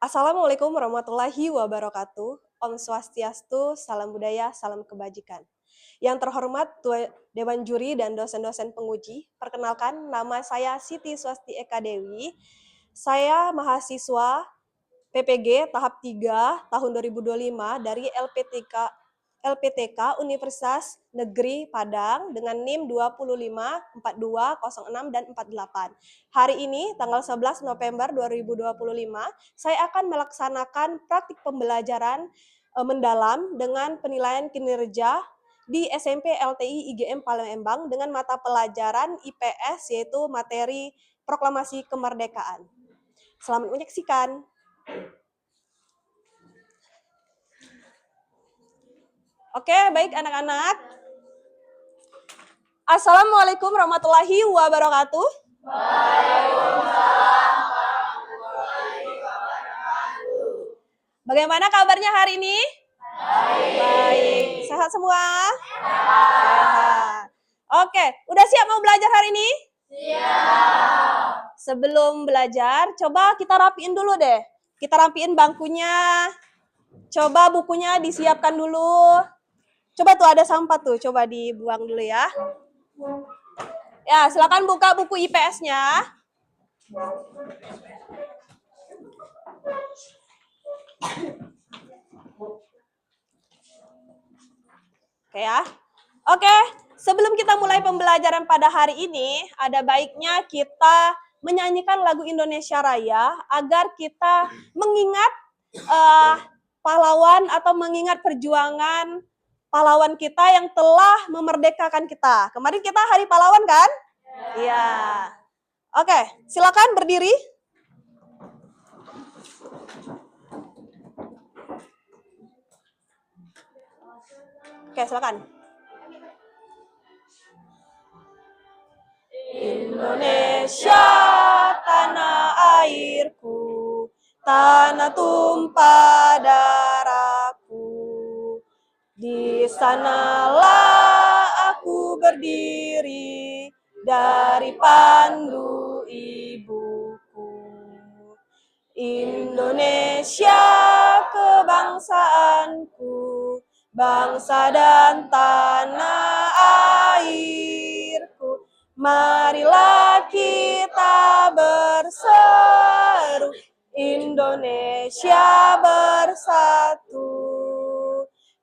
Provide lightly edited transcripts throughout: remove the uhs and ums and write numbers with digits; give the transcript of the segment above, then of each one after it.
Assalamualaikum warahmatullahi wabarakatuh. Om Swastiastu, salam budaya, salam kebajikan. Yang terhormat Dewan Juri dan dosen-dosen penguji, perkenalkan nama saya Siti Swasti Eka Dewi. Saya mahasiswa PPG tahap 3 tahun 2025 dari LPTK Universitas Negeri Padang dengan NIM 25 42 06 dan 48. Hari ini tanggal 11 November 2025 saya akan melaksanakan praktik pembelajaran mendalam dengan penilaian kinerja di SMP LTI IGM Palembang dengan mata pelajaran IPS yaitu materi Proklamasi Kemerdekaan. Selamat menyaksikan. Oke, baik anak-anak. Assalamualaikum warahmatullahi wabarakatuh. Waalaikumsalam warahmatullahi wabarakatuh. Bagaimana kabarnya hari ini? Baik. Sehat semua? Sehat. Oke, udah siap mau belajar hari ini? Siap. Sebelum belajar, coba kita rapiin dulu deh. Kita rapiin bangkunya. Coba bukunya disiapkan dulu. Coba tuh ada sampah tuh, coba dibuang dulu ya. Ya, silakan buka buku IPS-nya. Oke ya. Oke, sebelum kita mulai pembelajaran pada hari ini, ada baiknya kita menyanyikan lagu Indonesia Raya agar kita mengingat pahlawan atau mengingat perjuangan pahlawan kita yang telah memerdekakan kita. Kemarin kita hari pahlawan kan? Iya. Oke, silakan berdiri. Oke, silakan. Indonesia tanah airku, tanah tumpah darahku. Di sanalah aku berdiri dari pandu ibuku. Indonesia kebangsaanku, bangsa dan tanah airku. Marilah kita berseru, Indonesia bersatu.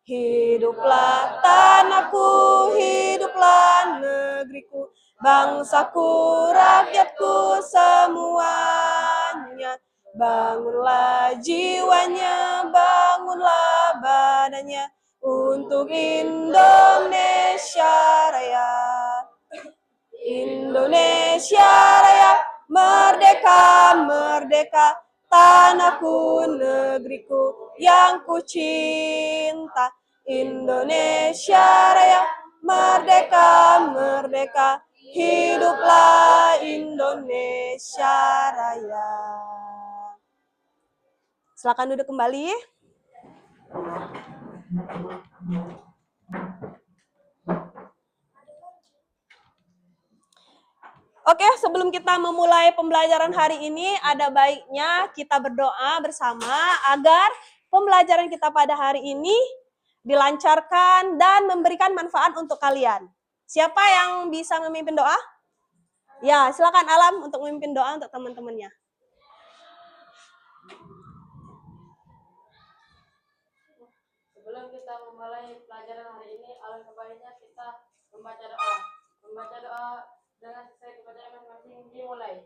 Hiduplah tanahku, hiduplah negeriku, bangsaku, rakyatku semuanya. Bangunlah jiwanya, bangunlah badannya untuk Indonesia Raya. Indonesia Raya, merdeka, merdeka, tanahku, negeriku yang ku cinta. Indonesia Raya, merdeka, merdeka, hiduplah Indonesia Raya. Silakan duduk kembali. Oke, sebelum kita memulai pembelajaran hari ini, ada baiknya kita berdoa bersama agar pembelajaran kita pada hari ini dilancarkan dan memberikan manfaat untuk kalian. Siapa yang bisa memimpin doa? Ya, silakan Alam untuk memimpin doa untuk teman-temannya. Sebelum kita memulai pelajaran hari ini, alangkah baiknya kita membaca doa. Membaca doa dengan sesuai kepada masing-masing dimulai.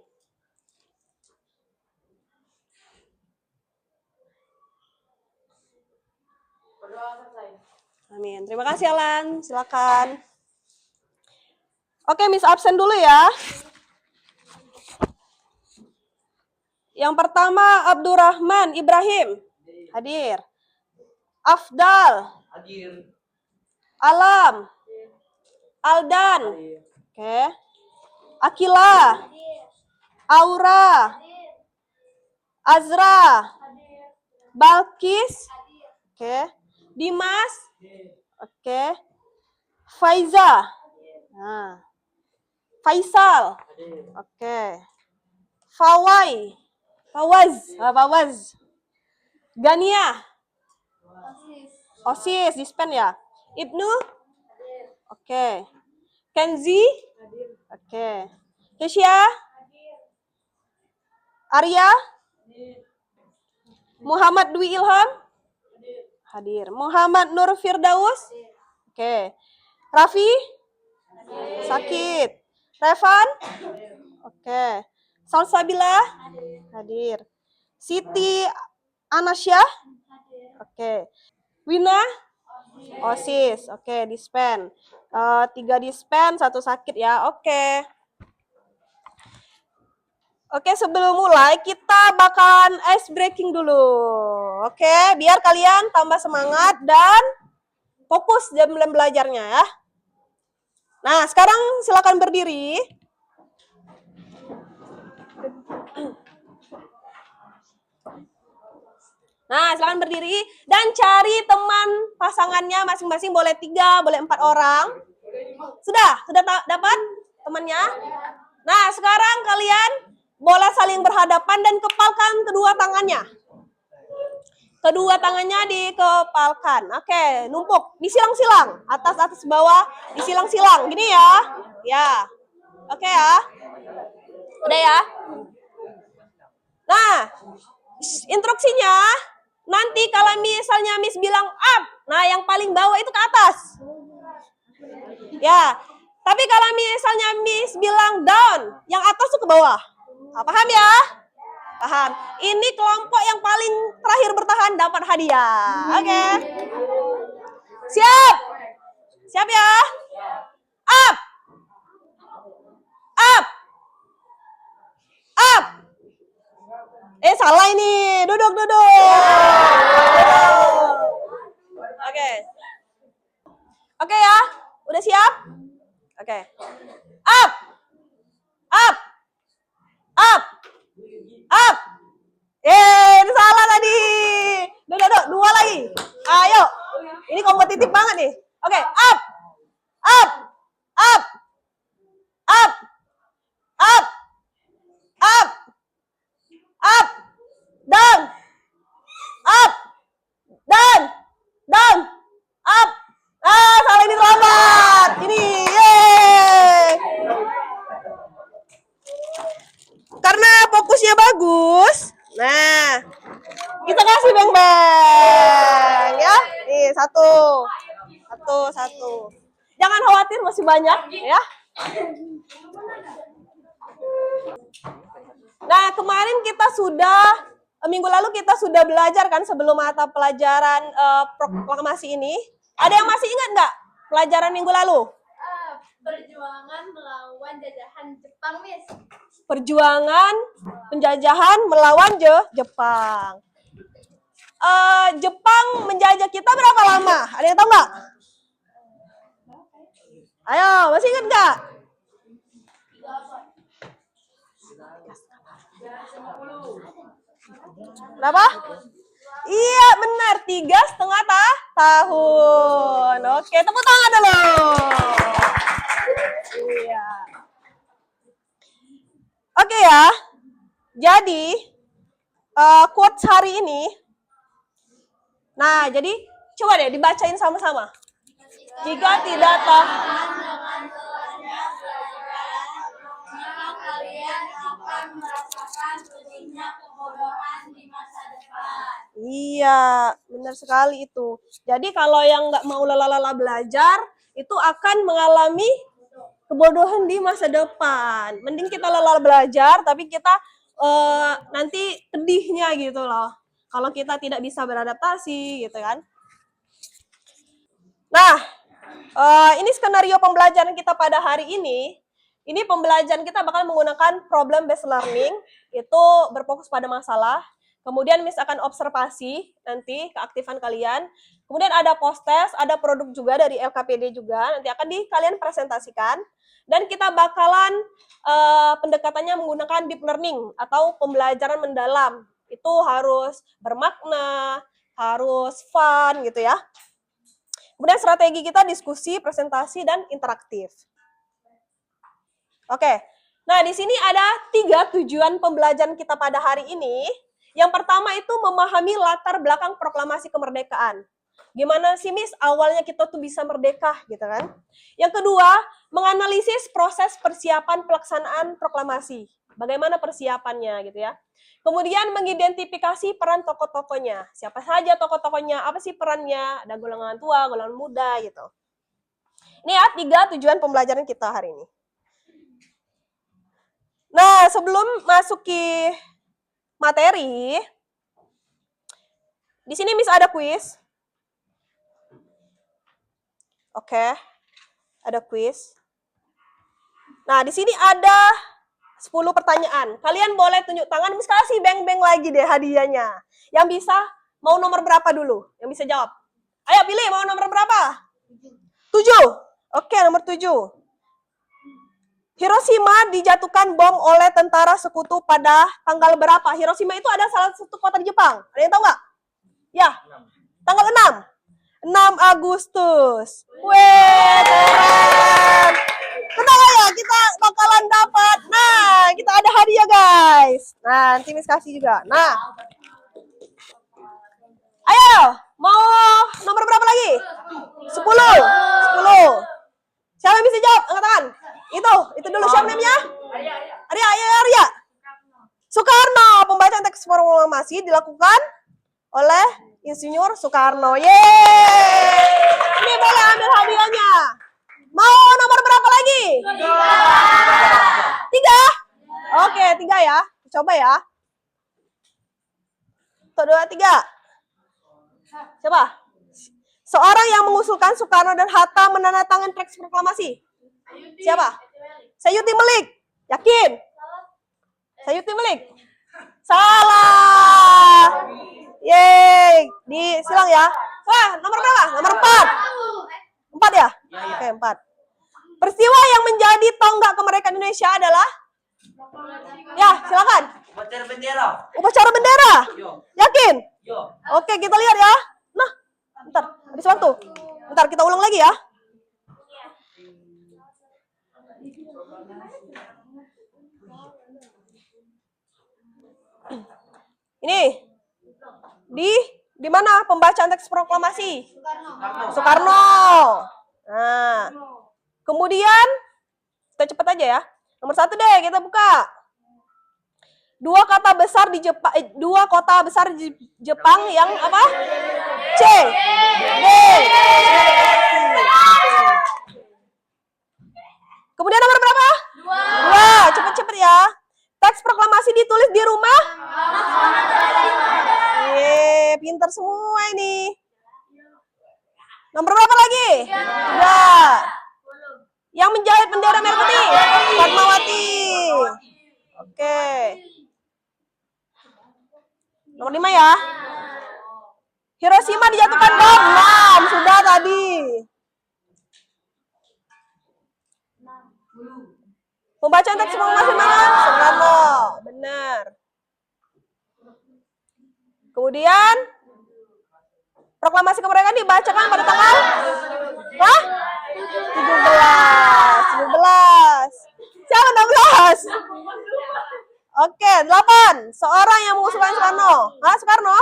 Berdoa selesai. Amin. Terima kasih Alan. Silakan. Oke, Miss absen dulu ya. Yang pertama Abdurrahman Ibrahim. Hadir. Afdal. Hadir. Alam. Aldan. Oke. Akila. Aura. Azra. Balkis. Oke. Dimas. Oke. Faiza. Nah. Faisal. Oke. Fawaz. Gania. Osis, dispen ya. Ibnu? Oke. Kenzi? Oke. Kesia? Arya? Muhammad Dwi Ilham? Hadir. Muhammad Nur Firdaus? Oke. Raffi? Sakit. Revan? Oke. Salsabila? Hadir. Siti Anasya? Oke. Wina? Osis. Oke, dispen. 3 dispen, 1 sakit ya. Oke. Oke, sebelum mulai kita bakalan ice breaking dulu. Oke, biar kalian tambah semangat dan fokus dalam belajarnya ya. Nah, sekarang silakan berdiri. Nah, silakan berdiri dan cari teman pasangannya masing-masing, boleh 3, boleh 4 orang. Sudah dapat temannya? Nah, sekarang kalian boleh saling berhadapan dan kepalkan kedua tangannya. Kedua tangannya dikepalkan. Oke, numpuk, disilang-silang, atas bawah, disilang-silang. Gini ya. Ya. Oke ya. Udah ya. Nah, instruksinya nanti kalau misalnya Miss bilang up, nah yang paling bawah itu ke atas. Ya. Tapi kalau misalnya Miss bilang down, yang atas tuh ke bawah. Nah, paham ya? Paham. Ini kelompok yang paling terakhir bertahan dapat hadiah. Oke. Siap? Siap ya? Up. Up. Up. Salah ini. Duduk. Oke. Oke ya? Udah siap? Oke. Up. Up. Up. Up. Ini salah tadi. Duduk. 2 lagi. Ayo. Ini kompetitif banget nih. Oke, up. Up. Up. Up. Up. Up. Up. Down. Up. Down. Down. Up. Salah ini terlambat. Ini. Yeay. Karena fokusnya bagus. Nah, kita kasih beng-beng ya. Nih, satu. Jangan khawatir, masih banyak ya. Nah, kemarin kita minggu lalu kita sudah belajar kan sebelum mata pelajaran proklamasi ini. Ada yang masih ingat nggak pelajaran minggu lalu? Perjuangan melawan jajahan Jepang, Miss. Perjuangan penjajahan melawan Jepang. Jepang menjajah kita berapa lama? Ada yang tahu nggak? Ayo, masih ingat nggak? Berapa? Iya, benar. 3,5 tahun. Oke, tepuk tangan dulu. Iya. Oke ya. Jadi, quotes hari ini. Nah, jadi coba deh dibacain sama-sama. Jika tidak tahan Dengan telannya pelajaran, maka kalian akan merasakan pedihnya kebodohan di masa depan. Iya, benar sekali itu. Jadi kalau yang nggak mau lala belajar, itu akan mengalami kebodohan di masa depan. Mending kita lala belajar, tapi kita nanti pedihnya gitu loh. Kalau kita tidak bisa beradaptasi gitu kan. Nah, ini skenario pembelajaran kita pada hari ini. Ini pembelajaran kita bakal menggunakan problem based learning, itu berfokus pada masalah. Kemudian Miss akan observasi nanti keaktifan kalian. Kemudian ada post test, ada produk juga dari LKPD juga, nanti akan kalian presentasikan. Dan kita bakalan pendekatannya menggunakan deep learning atau pembelajaran mendalam. Itu harus bermakna, harus fun gitu ya. Kemudian strategi kita diskusi, presentasi, dan interaktif. Oke, nah di sini ada 3 tujuan pembelajaran kita pada hari ini. Yang pertama itu memahami latar belakang proklamasi kemerdekaan. Gimana sih Miss awalnya kita tuh bisa merdeka gitu kan? Yang kedua, menganalisis proses persiapan pelaksanaan proklamasi. Bagaimana persiapannya gitu ya. Kemudian mengidentifikasi peran tokoh-tokohnya. Siapa saja tokoh-tokohnya, apa sih perannya, ada golongan tua, golongan muda gitu. Ini ya 3 tujuan pembelajaran kita hari ini. Nah, sebelum masuki materi, di sini Miss ada kuis. Oke, ada kuis. Nah, di sini ada 10 pertanyaan. Kalian boleh tunjuk tangan, Miss kasih beng-beng lagi deh hadiahnya. Yang bisa, mau nomor berapa dulu? Yang bisa jawab. Ayo pilih, mau nomor berapa? 7. Oke, nomor 7. Hiroshima dijatuhkan bom oleh tentara sekutu pada tanggal berapa? Hiroshima itu ada salah satu kota di Jepang. Ada yang tahu nggak? Ya, tanggal 6 Agustus. Weh, keren. Tenang aja, kita bakalan dapat. Nah, kita ada hadiah guys. Nah, nanti Miss kasih juga. Nah, ayo, mau nomor berapa lagi? 10. Siapa yang bisa jawab? Angkat tangan. Itu dulu siapa namanya? Arya. Soekarno. Pembacaan teks proklamasi dilakukan oleh Insinyur Soekarno. Yeay. Ini boleh ambil hadiahnya. Mau nomor berapa lagi? 3. Oke, 3 ya. Coba ya. 1, 2, 3. Coba. Seorang yang mengusulkan Soekarno dan Hatta menandatangani teks proklamasi. Siapa? Sayuti Melik. Yakin? Sayuti Melik. Salah. Yeay. Silang ya. Wah, nomor berapa? Nomor 4. 4 ya? Oke, 4. Peristiwa yang menjadi tonggak kemerdekaan Indonesia adalah? Ya, silakan. Upacara bendera. Yakin? Oke, kita lihat ya. Nah, bentar, habis waktu. Bentar, kita ulang lagi ya. Ini di mana pembacaan teks proklamasi? Soekarno. Nah, kemudian kita cepat aja ya. Nomor 1 deh, kita buka. 2 kota besar di Jepang, 2 kota besar di Jepang yang apa? C, D. Kemudian nomor berapa? 2. Cepet-cepet ya. Teks proklamasi ditulis di rumah? Yeay, pintar semua ini. Nomor berapa lagi? 3. Yang menjahit bendera merah putih? Fatmawati. Oke. Nomor 5 ya. Hiroshima dijatuhkan bom. 6. Sudah tadi. Pembacaan teks proklamasi mana? Soekarno. Benar. Kemudian proklamasi kemerdekaan dibacakan pada tanggal 17. Siapa 16? Oke, 8. Seorang yang mengusulkan Soekarno. Soekarno?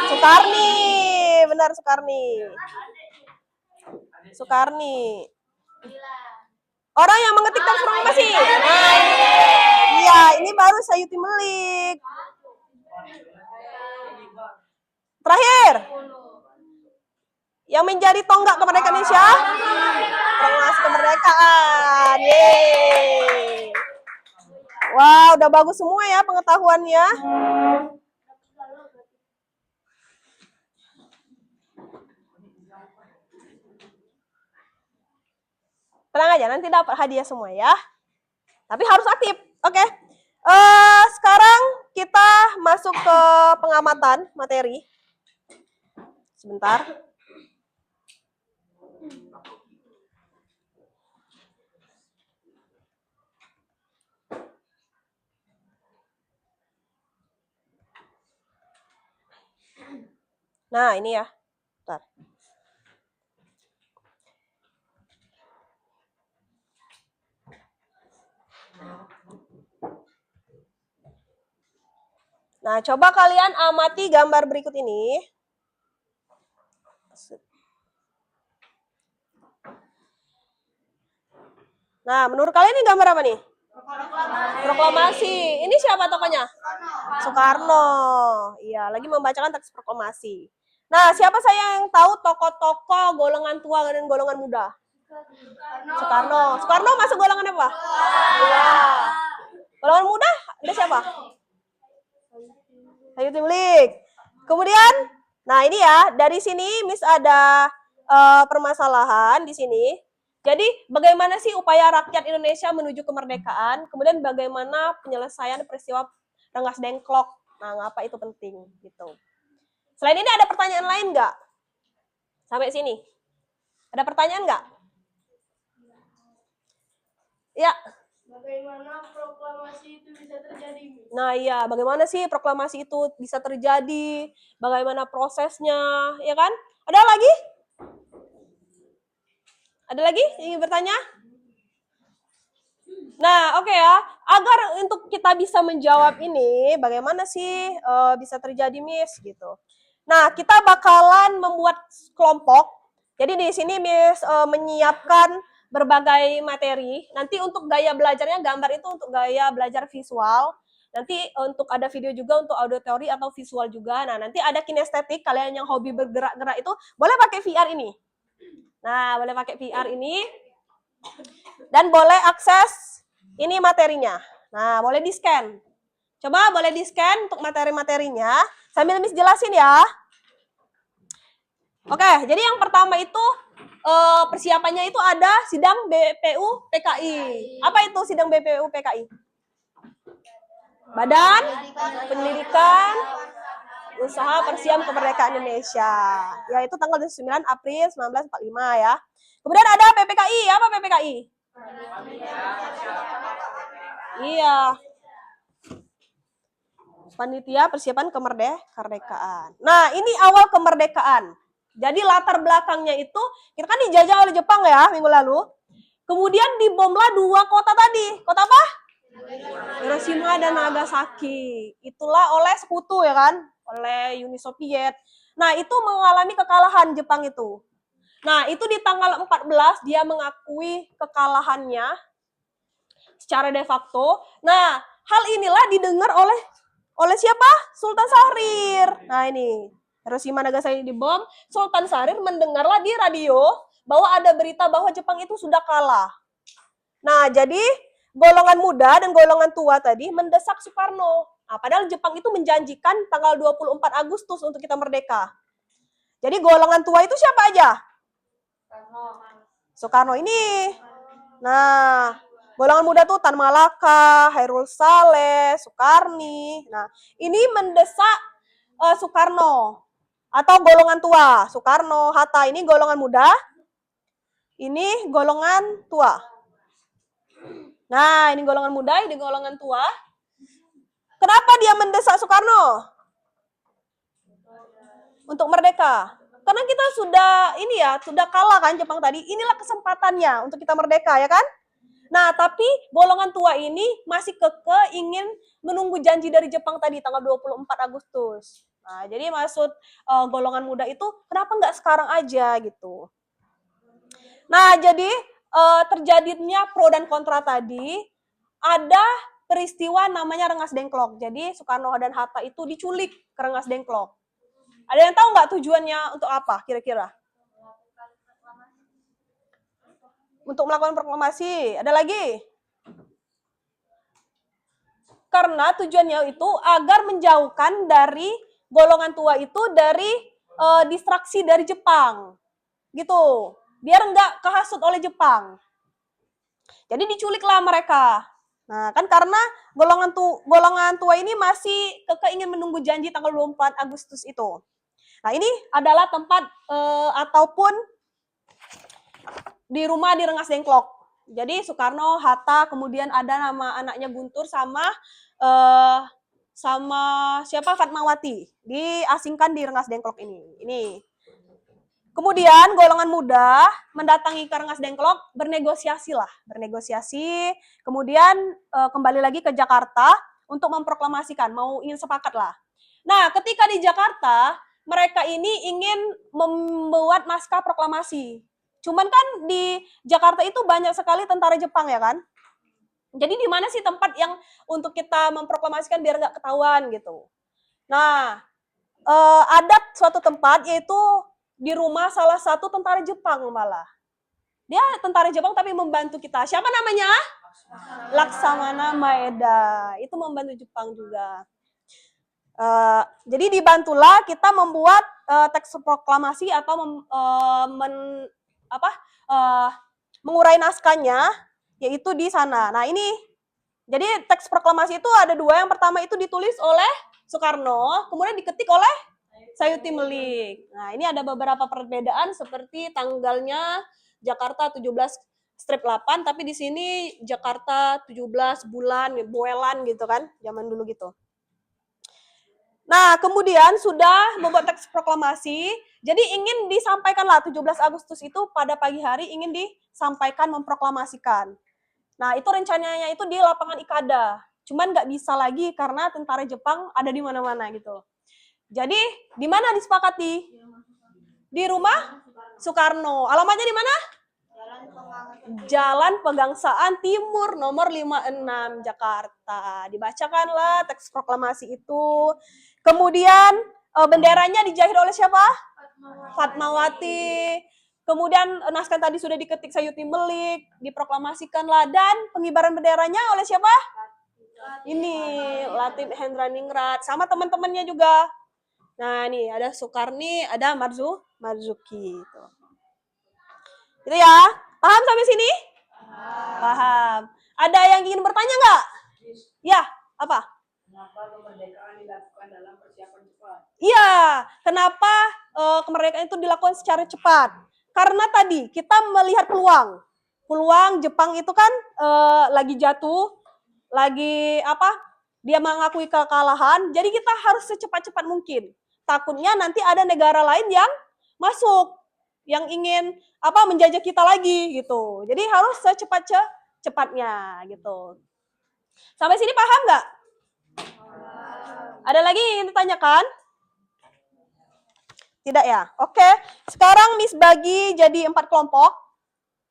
Soekarni. Benar, Soekarni. Orang yang mengetik teks proklamasi. Iya, ini baru Sayuti Melik. Terakhir. Yang menjadi tonggak kemerdekaan Indonesia? Proklamasi kemerdekaan. Yeay. Wow, udah bagus semua ya pengetahuannya. Tenang aja, nanti dapat hadiah semua ya. Tapi harus aktif, oke. Sekarang kita masuk ke pengamatan materi. Sebentar. Nah, ini ya. Bentar. Nah, coba kalian amati gambar berikut ini. Nah, menurut kalian ini gambar apa nih? Proklamasi. Ini siapa tokohnya? Soekarno. Iya, lagi membacakan teks proklamasi. Nah, siapa saya yang tahu tokoh-tokoh golongan tua dan golongan muda? Soekarno. Soekarno masuk golongan apa? Iya. Golongan muda ada siapa? Sayuti Milik. Kemudian, nah ini ya, dari sini Miss ada permasalahan di sini. Jadi, bagaimana sih upaya rakyat Indonesia menuju kemerdekaan? Kemudian bagaimana penyelesaian peristiwa Rengas Dengklok? Nah, ngapa itu penting gitu. Selain ini ada pertanyaan lain nggak? Sampai sini. Ada pertanyaan nggak? Ya. Bagaimana proklamasi itu bisa terjadi? Nah iya, bagaimana sih proklamasi itu bisa terjadi? Bagaimana prosesnya, ya kan? Ada lagi? Ada lagi yang ingin bertanya? Nah, oke ya. Agar untuk kita bisa menjawab ini, bagaimana sih bisa terjadi, Miss? Gitu. Nah, kita bakalan membuat kelompok. Jadi di sini Miss menyiapkan berbagai materi. Nanti untuk gaya belajarnya, gambar itu untuk gaya belajar visual. Nanti untuk ada video juga untuk auditory atau visual juga. Nah, nanti ada kinestetik. Kalian yang hobi bergerak-gerak itu boleh pakai VR ini. Nah, boleh pakai VR ini. Dan boleh akses ini materinya. Nah, boleh di-scan. Coba boleh di-scan untuk materi-materinya. Sambil Miss jelasin ya. Oke, jadi yang pertama itu persiapannya itu ada sidang BPU PKI. Apa itu sidang BPU PKI? Badan Pendidikan Usaha Persiapan Kemerdekaan Indonesia. Ya, itu tanggal 9 April 1945 ya. Kemudian ada PPKI. Apa PPKI? Iya. Panitia Persiapan Kemerdekaan. Nah, ini awal kemerdekaan. Jadi latar belakangnya itu, kita kan dijajah oleh Jepang ya minggu lalu. Kemudian dibomlah 2 kota tadi. Kota apa? Hiroshima dan Nagasaki. Itulah oleh sekutu ya kan, oleh Uni Soviet. Nah, itu mengalami kekalahan Jepang itu. Nah, itu di tanggal 14 dia mengakui kekalahannya secara de facto. Nah, hal inilah didengar oleh siapa? Sultan Syahrir. Nah, ini Hiroshima Nagasaki dibom, Sultan Syahrir mendengarlah di radio bahwa ada berita bahwa Jepang itu sudah kalah. Nah, jadi golongan muda dan golongan tua tadi mendesak Soekarno. Nah, padahal Jepang itu menjanjikan tanggal 24 Agustus untuk kita merdeka. Jadi golongan tua itu siapa aja? Soekarno ini. Nah, golongan muda tuh Tan Malaka, Hairul Saleh, Soekarni. Nah, ini mendesak Soekarno atau golongan tua. Soekarno, Hatta ini golongan muda. Ini golongan tua. Nah, ini golongan muda, ini golongan tua. Kenapa dia mendesak Soekarno? Untuk merdeka. Karena kita sudah kalah kan Jepang tadi. Inilah kesempatannya untuk kita merdeka ya kan? Nah, tapi golongan tua ini masih kekeh ingin menunggu janji dari Jepang tadi tanggal 24 Agustus. Nah, jadi maksud golongan muda itu kenapa nggak sekarang aja gitu. Nah, jadi terjadinya pro dan kontra tadi, ada peristiwa namanya Rengas Dengklok. Jadi Soekarno dan Hatta itu diculik ke Rengas Dengklok. Ada yang tahu nggak tujuannya untuk apa kira-kira? Untuk melakukan proklamasi. Ada lagi? Karena tujuannya itu agar menjauhkan dari golongan tua itu dari distraksi dari Jepang. Gitu. Biar nggak kehasut oleh Jepang. Jadi diculiklah mereka. Nah, kan karena golongan tua ini masih ingin menunggu janji tanggal 24 Agustus itu. Nah, ini adalah tempat ataupun di rumah di Rengas Dengklok. Jadi Soekarno, Hatta, kemudian ada nama anaknya Guntur sama siapa Fatmawati diasingkan di Rengas Dengklok ini. Kemudian golongan muda mendatangi ke Rengas Dengklok, bernegosiasi. Kemudian kembali lagi ke Jakarta untuk memproklamasikan, mau ingin sepakat lah. Nah, ketika di Jakarta, mereka ini ingin membuat naskah proklamasi. Cuman kan di Jakarta itu banyak sekali tentara Jepang ya kan? Jadi di mana sih tempat yang untuk kita memproklamasikan biar nggak ketahuan gitu. Nah, ada suatu tempat yaitu di rumah salah satu tentara Jepang malah. Dia tentara Jepang tapi membantu kita. Siapa namanya? Laksamana Maeda. Itu membantu Jepang juga. Jadi dibantulah kita membuat teks proklamasi atau mengurai naskahnya, yaitu di sana. Nah ini, jadi teks proklamasi itu ada dua. Yang pertama itu ditulis oleh Soekarno, kemudian diketik oleh Sayuti Melik. Nah ini ada beberapa perbedaan seperti tanggalnya Jakarta 17/8, tapi di sini Jakarta 17 bulan, boelan gitu kan, zaman dulu gitu. Nah, kemudian sudah membuat teks proklamasi, jadi ingin disampaikanlah 17 Agustus itu pada pagi hari ingin disampaikan, memproklamasikan. Nah, itu rencananya itu di lapangan Ikada. Cuman nggak bisa lagi karena tentara Jepang ada di mana-mana gitu. Jadi, di mana disepakati? Di rumah Soekarno. Alamatnya di mana? Jalan Pegangsaan Timur nomor 56 Jakarta. Dibacakanlah teks proklamasi itu. Kemudian benderanya dijahit oleh siapa? Fatmawati. Kemudian naskah tadi sudah diketik Sayuti Melik, diproklamasikanlah, dan pengibaran benderanya oleh siapa? Ini Latif Hendraningrat sama teman-temannya juga. Nah, nih ada Soekarni, ada Marzuki itu. Itu ya. Paham sampai sini? Paham. Ada yang ingin bertanya nggak? Ya, apa? Kenapa kemerdekaan dilakukan dalam persiapan cepat? Iya, kenapa kemerdekaan itu dilakukan secara cepat? Karena tadi kita melihat peluang. Peluang Jepang itu kan lagi jatuh, lagi dia mengakui kekalahan, jadi kita harus secepat-cepat mungkin. Takutnya nanti ada negara lain yang masuk, yang ingin menjajah kita lagi gitu. Jadi harus secepat-cepatnya gitu. Sampai sini paham nggak? Ada lagi yang ingin ditanyakan? Tidak ya? Oke. Sekarang Miss bagi jadi 4 kelompok.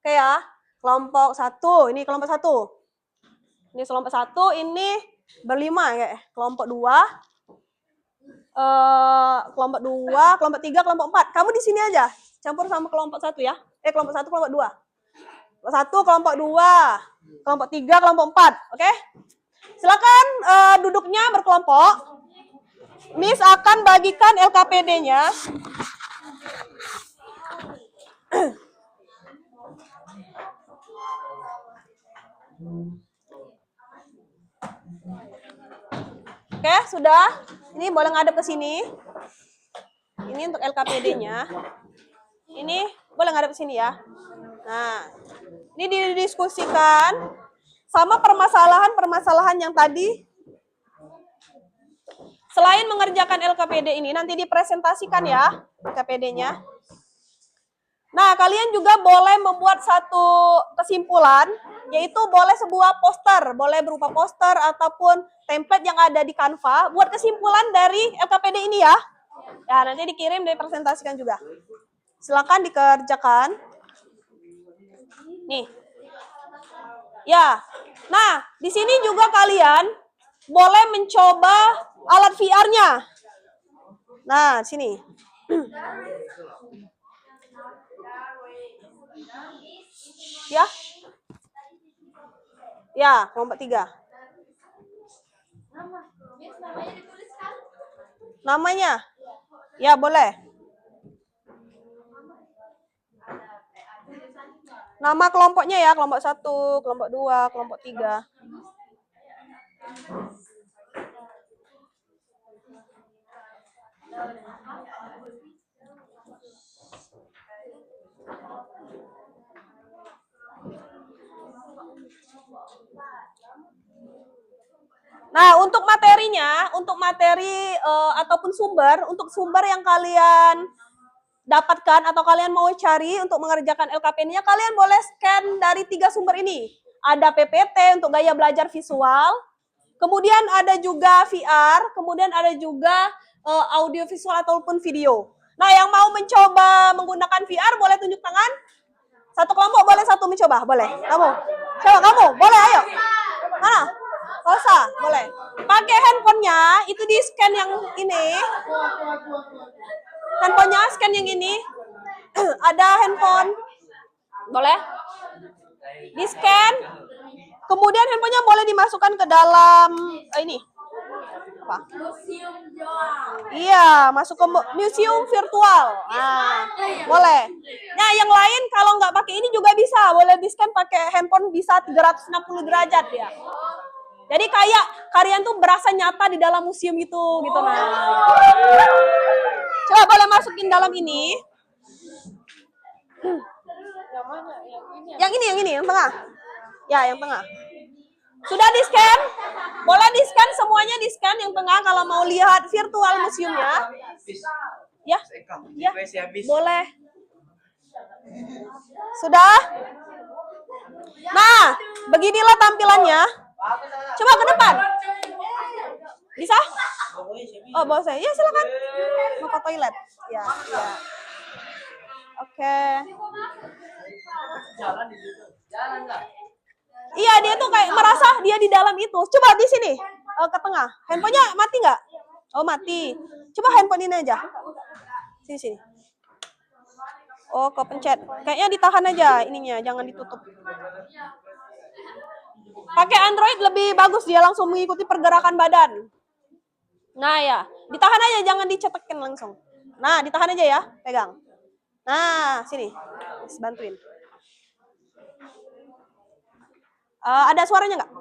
Oke ya. Kelompok 1, ini kelompok 1. Ini kelompok 1, ini berlima ya. Kelompok 2. Kelompok 2, kelompok 3, kelompok 4. Kamu di sini aja. Campur sama kelompok 1 ya. Kelompok 1, kelompok 2. Kelompok 1, kelompok 2. Kelompok 3, kelompok 4. Oke? Silakan duduknya berkelompok. Miss akan bagikan LKPD-nya. Oke, sudah. Ini boleh ngadep ke sini. Ini untuk LKPD-nya. Ini boleh ngadep ke sini ya. Nah, ini didiskusikan sama permasalahan-permasalahan yang tadi. Selain mengerjakan LKPD ini, nanti dipresentasikan ya LKPD-nya. Nah, kalian juga boleh membuat satu kesimpulan, yaitu boleh sebuah poster, boleh berupa poster ataupun template yang ada di Canva, buat kesimpulan dari LKPD ini ya. Ya, nanti dikirim, dipresentasikan juga. Silakan dikerjakan. Nih. Ya. Nah, di sini juga kalian boleh mencoba alat VR-nya. Nah, sini. Ya. Ya, kelompok 3. Namanya? Ya, boleh. Nama kelompoknya ya, kelompok 1, kelompok 2, kelompok 3. Nah, untuk materinya, untuk materi ataupun sumber, untuk sumber yang kalian dapatkan atau kalian mau cari untuk mengerjakan LKPD-nya, kalian boleh scan dari 3 sumber ini. Ada PPT untuk gaya belajar visual, kemudian ada juga VR, kemudian ada juga audio visual ataupun video. Nah, yang mau mencoba menggunakan VR boleh tunjuk tangan. Satu kelompok boleh satu mencoba, boleh. Kamu, coba kamu, boleh ayo. Mana? Rosa, boleh. Pakai handphonenya, itu di scan yang ini. Handphonenya scan yang ini. Ada handphone. Boleh? Di scan. Kemudian handphonenya boleh dimasukkan ke dalam ini. Apa? Iya, masuk ke museum virtual. Nah, boleh. Nah, yang lain kalau nggak pakai ini juga bisa. Boleh di-scan pakai handphone bisa 360 derajat ya. Jadi kayak kalian tuh berasa nyata di dalam museum itu gitu nah. Coba boleh masukin dalam ini. Yang ini, yang tengah. Ya, yang tengah. Sudah di-scan? Boleh di-scan, semuanya di-scan yang tengah kalau mau lihat virtual museumnya. Ya? Ya. Boleh. Sudah? Nah, beginilah tampilannya. Coba ke depan. Bisa? Oh, boleh saya. Ya, silakan. Mau ke toilet. Ya, ya. Oke. Iya, dia tuh kayak merasa dia di dalam itu. Coba di sini, ke tengah. Handphonenya mati nggak? Oh, mati. Coba handphone ini aja. Sini, sini. Oh, kau pencet. Kayaknya ditahan aja ininya, jangan ditutup. Pakai Android lebih bagus, dia langsung mengikuti pergerakan badan. Nah ya, ditahan aja, jangan dicetekin langsung. Nah, ditahan aja ya, pegang. Nah, sini. Bantuin. Ada suaranya nggak?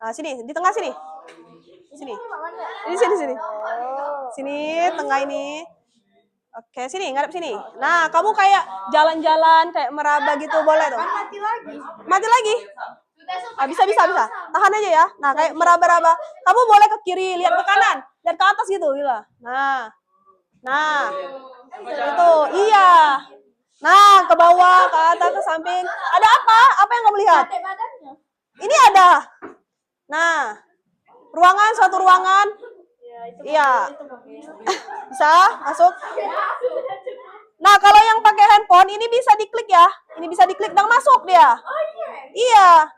Nah, sini, di tengah sini. Sini. Ini sini, sini. Sini, tengah ini. Oke, sini, ngadep sini. Nah, kamu kayak jalan-jalan, kayak meraba gitu, boleh tuh. Mati lagi. Mati lagi? Bisa. Tahan aja ya. Nah, kayak meraba-raba. Kamu boleh ke kiri, lihat ke kanan, lihat ke atas gitu. Nah, itu, iya. Nah, ke bawah, ke atas, ke samping. Ada apa? Apa yang kamu lihat? Ini ada. Nah, suatu ruangan. Iya. Bisa masuk. Nah, kalau yang pakai handphone ini bisa diklik ya. Ini bisa diklik dan masuk dia. Iya.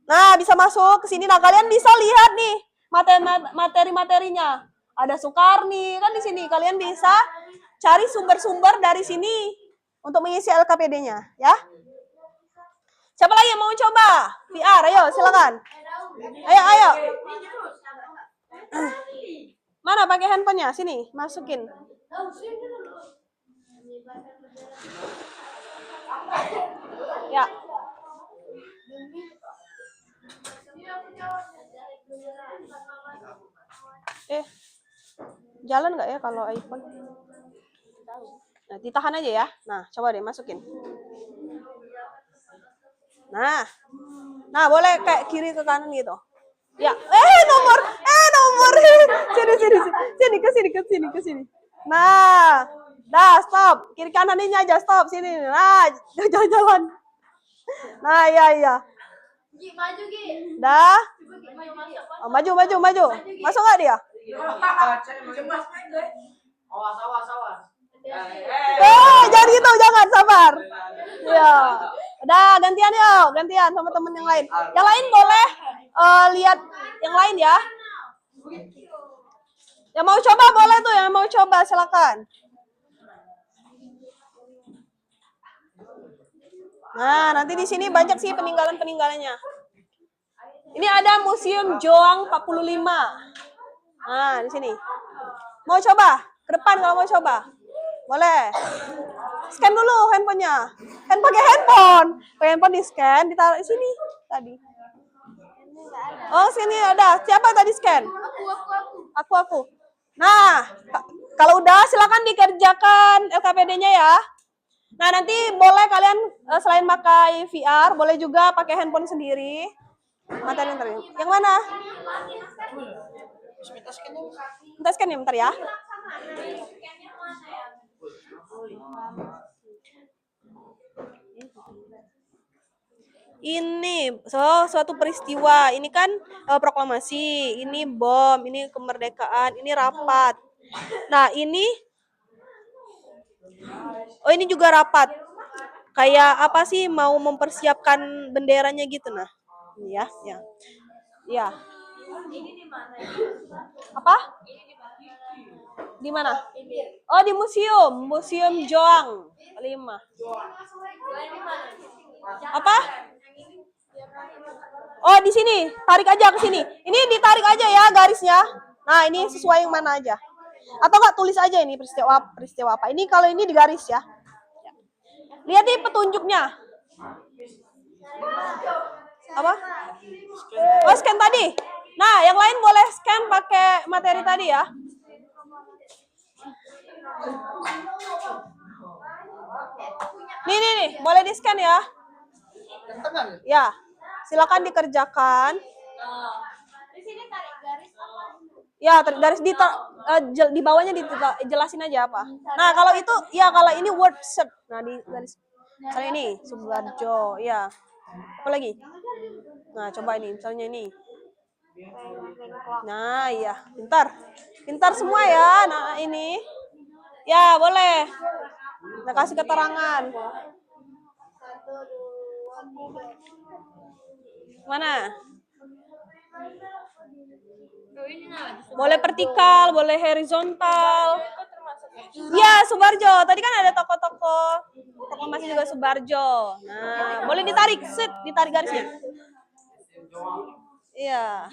Nah, bisa masuk ke sini. Nah, kalian bisa lihat nih materi-materinya. Ada Sukarni kan di sini. Kalian bisa cari sumber-sumber dari sini untuk mengisi LKPD-nya, ya. Siapa lagi yang mau coba VR? Ayo, silakan. Ayo. Mana pakai handphonenya? Sini, masukin. Ya. Jalan nggak ya kalau iPhone? Nah, ditahan aja ya. Nah, coba deh masukin. Nah, boleh kayak kiri ke kanan gitu. Ya, nomor. Sini, ke sini. Nah, stop. Kiri kanan ini aja, stop. Sini. Nah, jalan-jalan. Nah, iya. Maju, Gi. Dah. Oh, maju. Masuk nggak dia? Awas. Jangan gitu, jangan, sabar. Ya. Udah, gantian sama temen yang lain. Yang lain boleh lihat yang lain ya. Yang mau coba boleh tuh, yang mau coba silakan. Nah, nanti di sini banyak sih peninggalan-peninggalannya. Ini ada Museum Joang 45. Nah, di sini. Mau coba? Ke depan kalau mau coba. Boleh. Scan dulu handphonenya. Kan pakai handphone. Pakai handphone di-scan, ditaruh di sini tadi. Oh, sini ada. Siapa tadi scan? Aku. Nah, kalau udah silakan dikerjakan LKPD-nya ya. Nah, nanti boleh kalian selain pakai VR, boleh juga pakai handphone sendiri. Materi ntar ya. Yang mana? Minta scan ya bentar ya. Ini suatu peristiwa. Ini kan proklamasi, ini bom, ini kemerdekaan, ini rapat. Nah, ini ini juga rapat. Kayak apa sih mau mempersiapkan benderanya gitu nah. Ya, ya. Ya. Apa? Di mana? Oh, di museum, Museum Joang 5. Apa? Oh, di sini. Tarik aja ke sini. Ini ditarik aja ya garisnya. Nah, ini sesuai yang mana aja. Atau enggak tulis aja ini peristiwa apa. Ini kalau ini di garis ya. Lihat nih petunjuknya. Apa? Oh, scan tadi. Nah, yang lain boleh scan pakai materi tadi ya. Nih, boleh di scan ya. Ya, silakan dikerjakan. Di sini tarik garis apa? Ya, garis di bawahnya dijelasin aja apa. Nah, kalau itu, ya kalau ini word search. Nah, di garis. Misalnya ini, Subarjo, ya. Apa lagi? Nah, coba ini, misalnya ini. Nah, iya, pintar. Pintar semua ya, nah ini. Ya, boleh. Nah, kasih keterangan. Mana? Boleh vertikal, boleh horizontal. Ya, Subarjo. Tadi kan ada toko-toko proklamasi juga Subarjo. Nah, boleh ditarik, ditarik garisnya. Iya.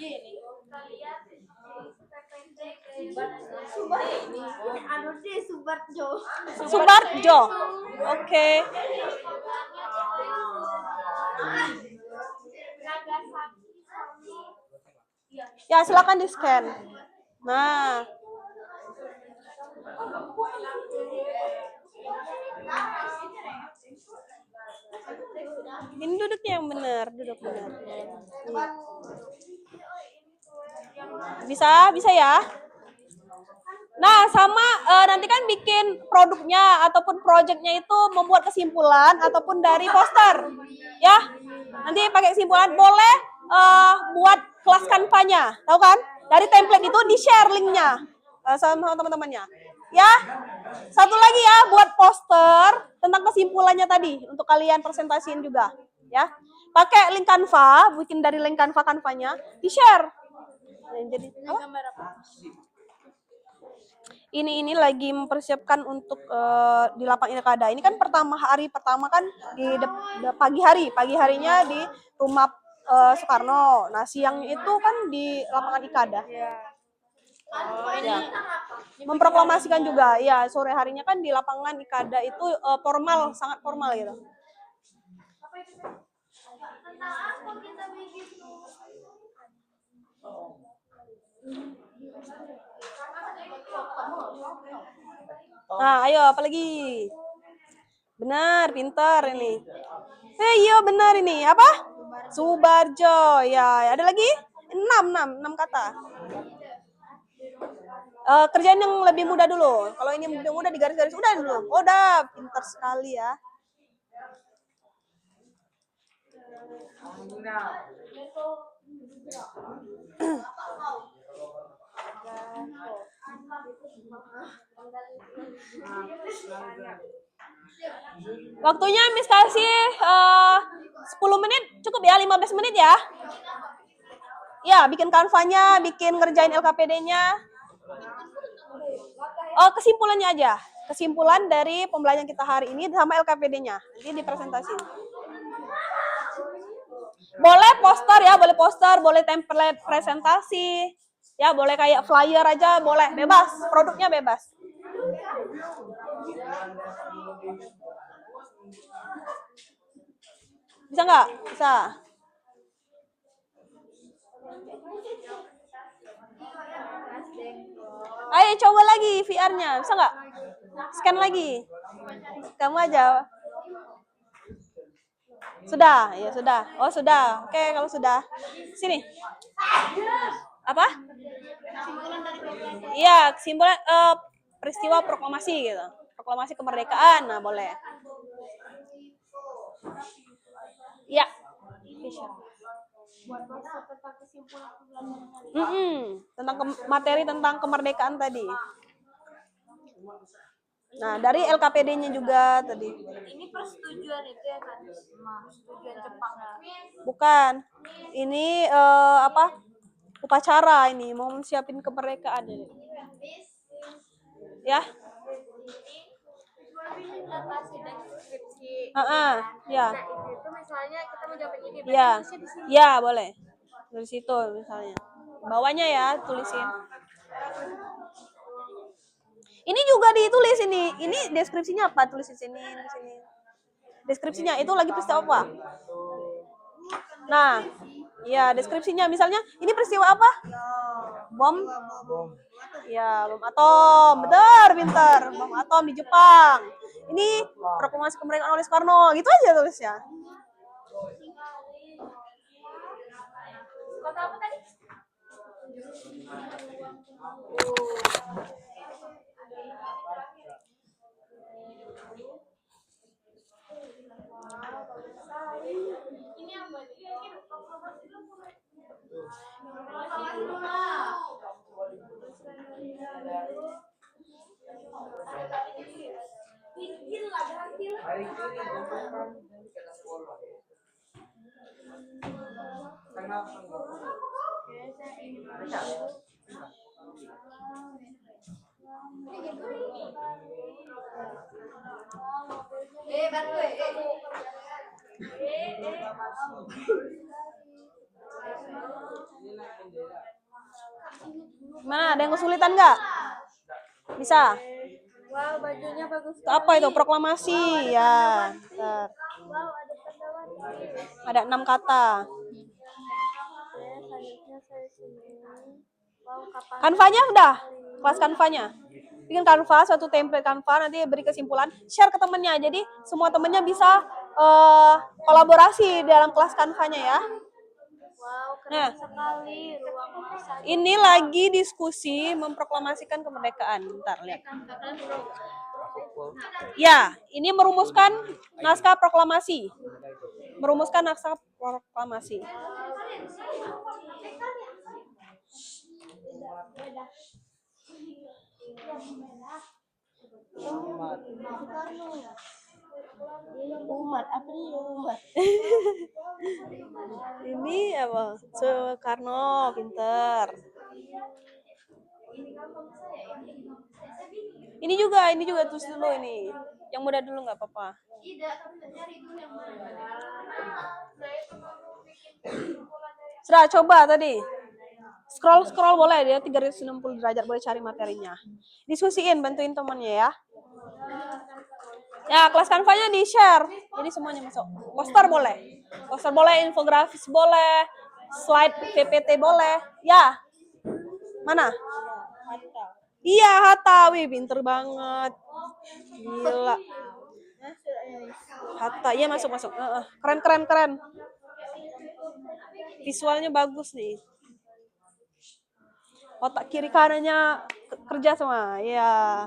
Subarjo. Oke. Ya, silakan di-scan. Nah. Ini duduknya yang benar, duduk benar. Bisa ya? Nah, sama nanti kan bikin produknya ataupun projectnya itu membuat kesimpulan ataupun dari poster, ya. Nanti pakai kesimpulan boleh buat kelas kanvanya, tahu kan? Dari template itu di share linknya sama teman-temannya, ya. Satu lagi ya buat poster tentang kesimpulannya tadi untuk kalian presentasiin juga, ya. Pakai link Canva, bikin dari link Canva-nya, di share. Jadi apa? Ini lagi mempersiapkan untuk di lapang Ilkada. Ini kan hari pertama kan di pagi harinya di rumah Soekarno. Nah, siangnya itu kan di lapangan Ikada. Ya. Memproklamasikan juga. Ya, sore harinya kan di lapangan Ikada itu formal, sangat formal gitu. Tentang apa kita bikin? Nah, ayo apalagi? Benar, pintar ini. Iya benar ini. Apa? Subarjo. Ya, ada lagi? 6 kata. Kerjaan yang lebih mudah dulu. Kalau ini lebih mudah di garis-garis udah dulu. Oh, udah, pintar sekali ya. Waktunya Miss kasih 10 menit cukup ya, 15 menit ya. Ya, bikin kanvanya, bikin ngerjain LKPD-nya. Oh, kesimpulannya aja. Kesimpulan dari pembelajaran kita hari ini sama LKPD-nya. Nanti dipresentasiin. Boleh poster ya, boleh template presentasi. Ya, boleh kayak flyer aja, boleh. Bebas, produknya bebas. Bisa nggak? Bisa. Ayo coba lagi VR-nya, bisa nggak? Scan lagi. Kamu aja. Sudah, ya sudah. Oh sudah. Oke, kalau sudah. Sini. Apa? Iya, kesimpulan peristiwa proklamasi gitu. Proklamasi kemerdekaan, nah boleh. Ya. Buat WhatsApp tentang kesimpulan pembelajaran hari ini. Tentang materi tentang kemerdekaan tadi. Nah, dari LKPD-nya juga tadi. Ini persetujuan itu ya kan? Persetujuan Jepang. Bukan. Ini apa? Upacara ini mau siapin kemerdekaan ini. Ya. Presentasi dan skripsi. Ya. Nah, itu misalnya kita mau jawab ini, Ya. berarti tulisnya di sini. Ya, boleh. Dari situ misalnya. Bawahnya ya tulisin. Ini juga ditulis ini. Ini deskripsinya apa? Tulis di sini, di sini. Deskripsinya itu lagi peristiwa apa? Nah, ya deskripsinya misalnya ini peristiwa apa? Bom. Ya, bom atom. Benar, pintar. Bom atom di Jepang. Ini proklamasi kemerdekaan oleh Soekarno. Gitu aja tulisnya. Kota apa tadi? Ini apa? Gimana? Ada yang kesulitan nggak? Bisa? Wow, bajunya bagus. Itu apa itu? Proklamasi. Ya. Bentar. Wow, ada pendawat. Ada 6 kata. Selanjutnya saya sini. Wow, kapan? Kanvanya udah? Kelas kanvanya? Bikin kanva, suatu template kanva, nanti beri kesimpulan, share ke temennya. Jadi semua temennya bisa kolaborasi dalam kelas kanvanya ya. Wow, Nah, keren sekali. Ruang bisa. ini lagi diskusi memproklamasikan kemerdekaan. Bentar, lihat. Ya, ini merumuskan naskah proklamasi. Merumuskan naskah proklamasi. Umat, apa nih umat? Ini apa? Soekarno, pinter. Ini juga tulis dulu ini. Yang muda dulu nggak apa-apa. Tidak, tapi cari dulu yang mana. Sudah coba tadi. Scroll boleh dia 360 derajat, boleh cari materinya. Diskusiin, bantuin temannya ya. Ya, kelas kanvanya di-share. Jadi semuanya masuk. Poster boleh. Poster boleh, infografis boleh, slide PPT boleh. Ya. Mana? Iya, Hatta. Wih, pinter banget. Gila. Hatta, iya masuk. Keren. Visualnya bagus nih. Otak kiri kanannya kerja semua. Iya.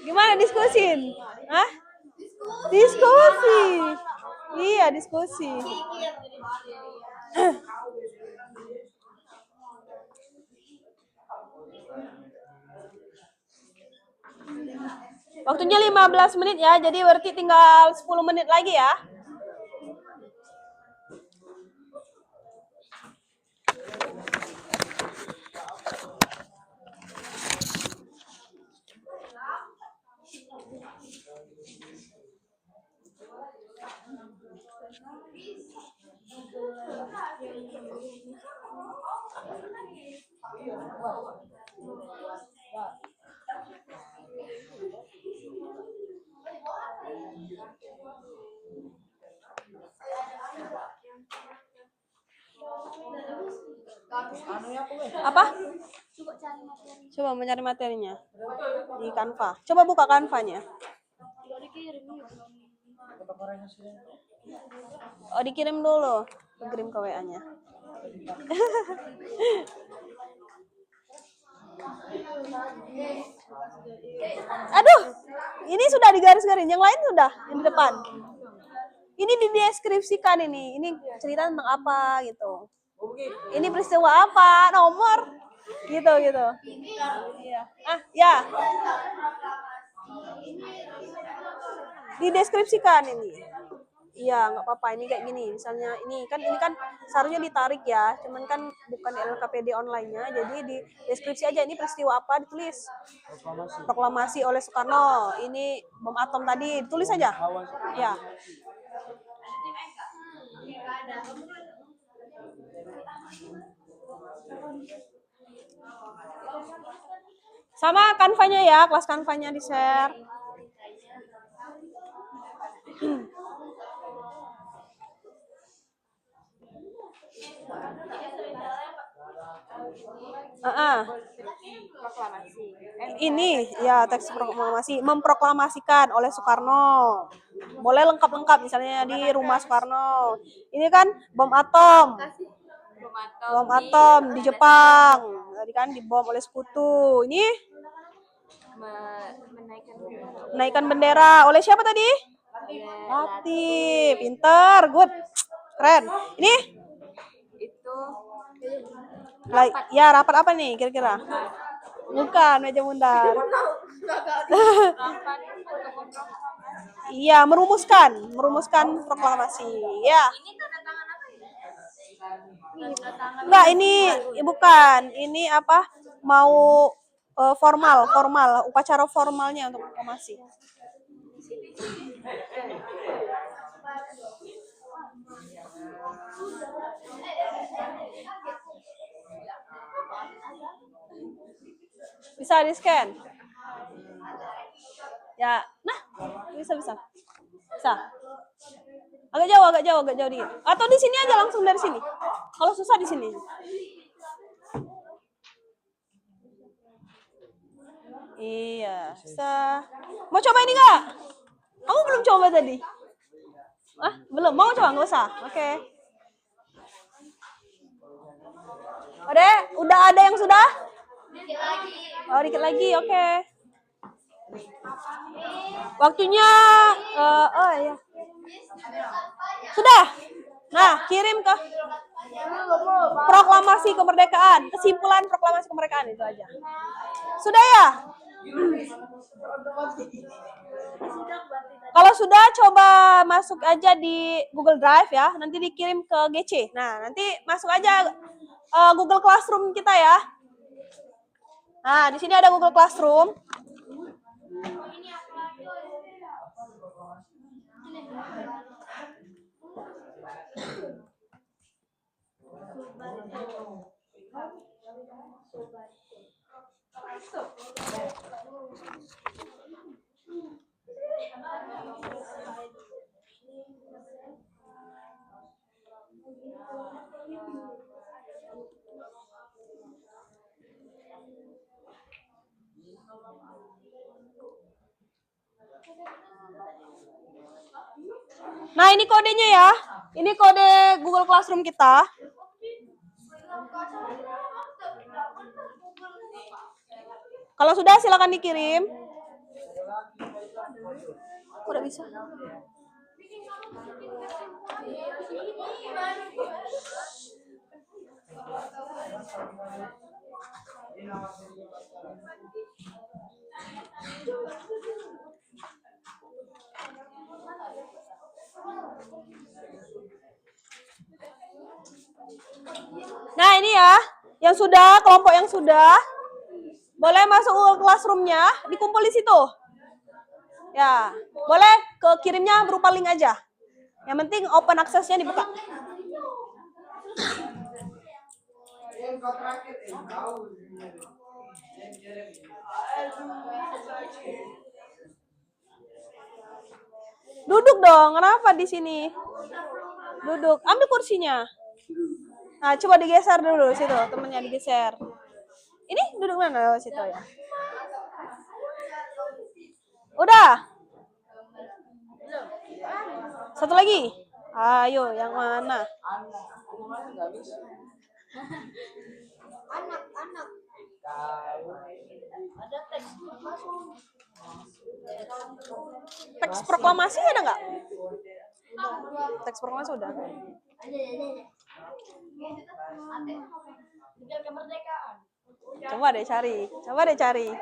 Gimana diskusin? Hah? Diskusi. Iya, diskusi. Waktunya 15 menit ya, jadi berarti tinggal 10 menit lagi ya. Apa? Coba mencari materinya di Canva. Coba buka Canvanya. Oh, dikirim dulu. Kirim ke WA-nya. Aduh, ini sudah digaris-garis. Yang lain sudah, yang di depan. Ini dideskripsikan ini. Ini cerita tentang apa gitu. Ini peristiwa apa, nomor, gitu. Iya. Ya. Dideskripsikan ini. Iya, nggak apa-apa. Ini kayak gini. Misalnya ini kan seharusnya ditarik ya. Cuman kan bukan di LKPD online-nya. Jadi di deskripsi aja ini peristiwa apa ditulis. Proklamasi oleh Soekarno. Ini bom atom tadi tulis aja. Ya. Sama kanvanya ya, kelas kanvanya di-share. Ini ya teks proklamasi, memproklamasikan oleh Soekarno. Boleh lengkap-lengkap misalnya di rumah Soekarno. Ini kan bom atom. Bom atom di Jepang. Tadi kan dibom oleh sekutu. Ini menaikkan bendera oleh siapa tadi? Latif. Pinter, good. Keren. Ini ya rapat apa nih kira-kira? Bukan meja bundar. Iya, merumuskan proklamasi. Ya. Enggak, ini bukan. Ini apa? Mau formal, upacara formalnya untuk proklamasi. Bisa di-scan. Ya, nah, bisa. Agak jauh dikit. Atau di sini aja langsung dari sini. Kalau susah di sini. Iya, bisa. Mau coba ini enggak? Kamu belum coba tadi? Belum. Mau coba? Enggak usah. Oke. Udah ada yang sudah? Dikit lagi. Oh, dikit lagi. Oke. Waktunya ya. Sudah. Nah, kirim ke proklamasi kemerdekaan, kesimpulan proklamasi kemerdekaan itu aja. Sudah ya? Kalau sudah, coba masuk aja di Google Drive ya, nanti dikirim ke GC. Nah, nanti masuk aja Google Classroom kita ya. Nah, di sini ada Google Classroom. Nah, ini kodenya ya. Ini kode Google Classroom kita. Kalau sudah, silakan dikirim. Udah bisa. Nah, ini ya, yang sudah, kelompok yang sudah, boleh masuk Google Classroom-nya, dikumpul di situ. Ya, boleh kirimnya berupa link aja. Yang penting open access-nya dibuka. Duduk dong, kenapa di sini? Duduk, ambil kursinya. Nah, coba digeser dulu situ, temennya digeser. Ini duduk mana situ ya? Udah. Satu lagi. Ayo, yang mana? Anak-anak. Ada teks masuk. Teks proklamasi ada nggak? Teks proklamasi udah. Ada. Tinggal kemerdekaan. Coba deh cari.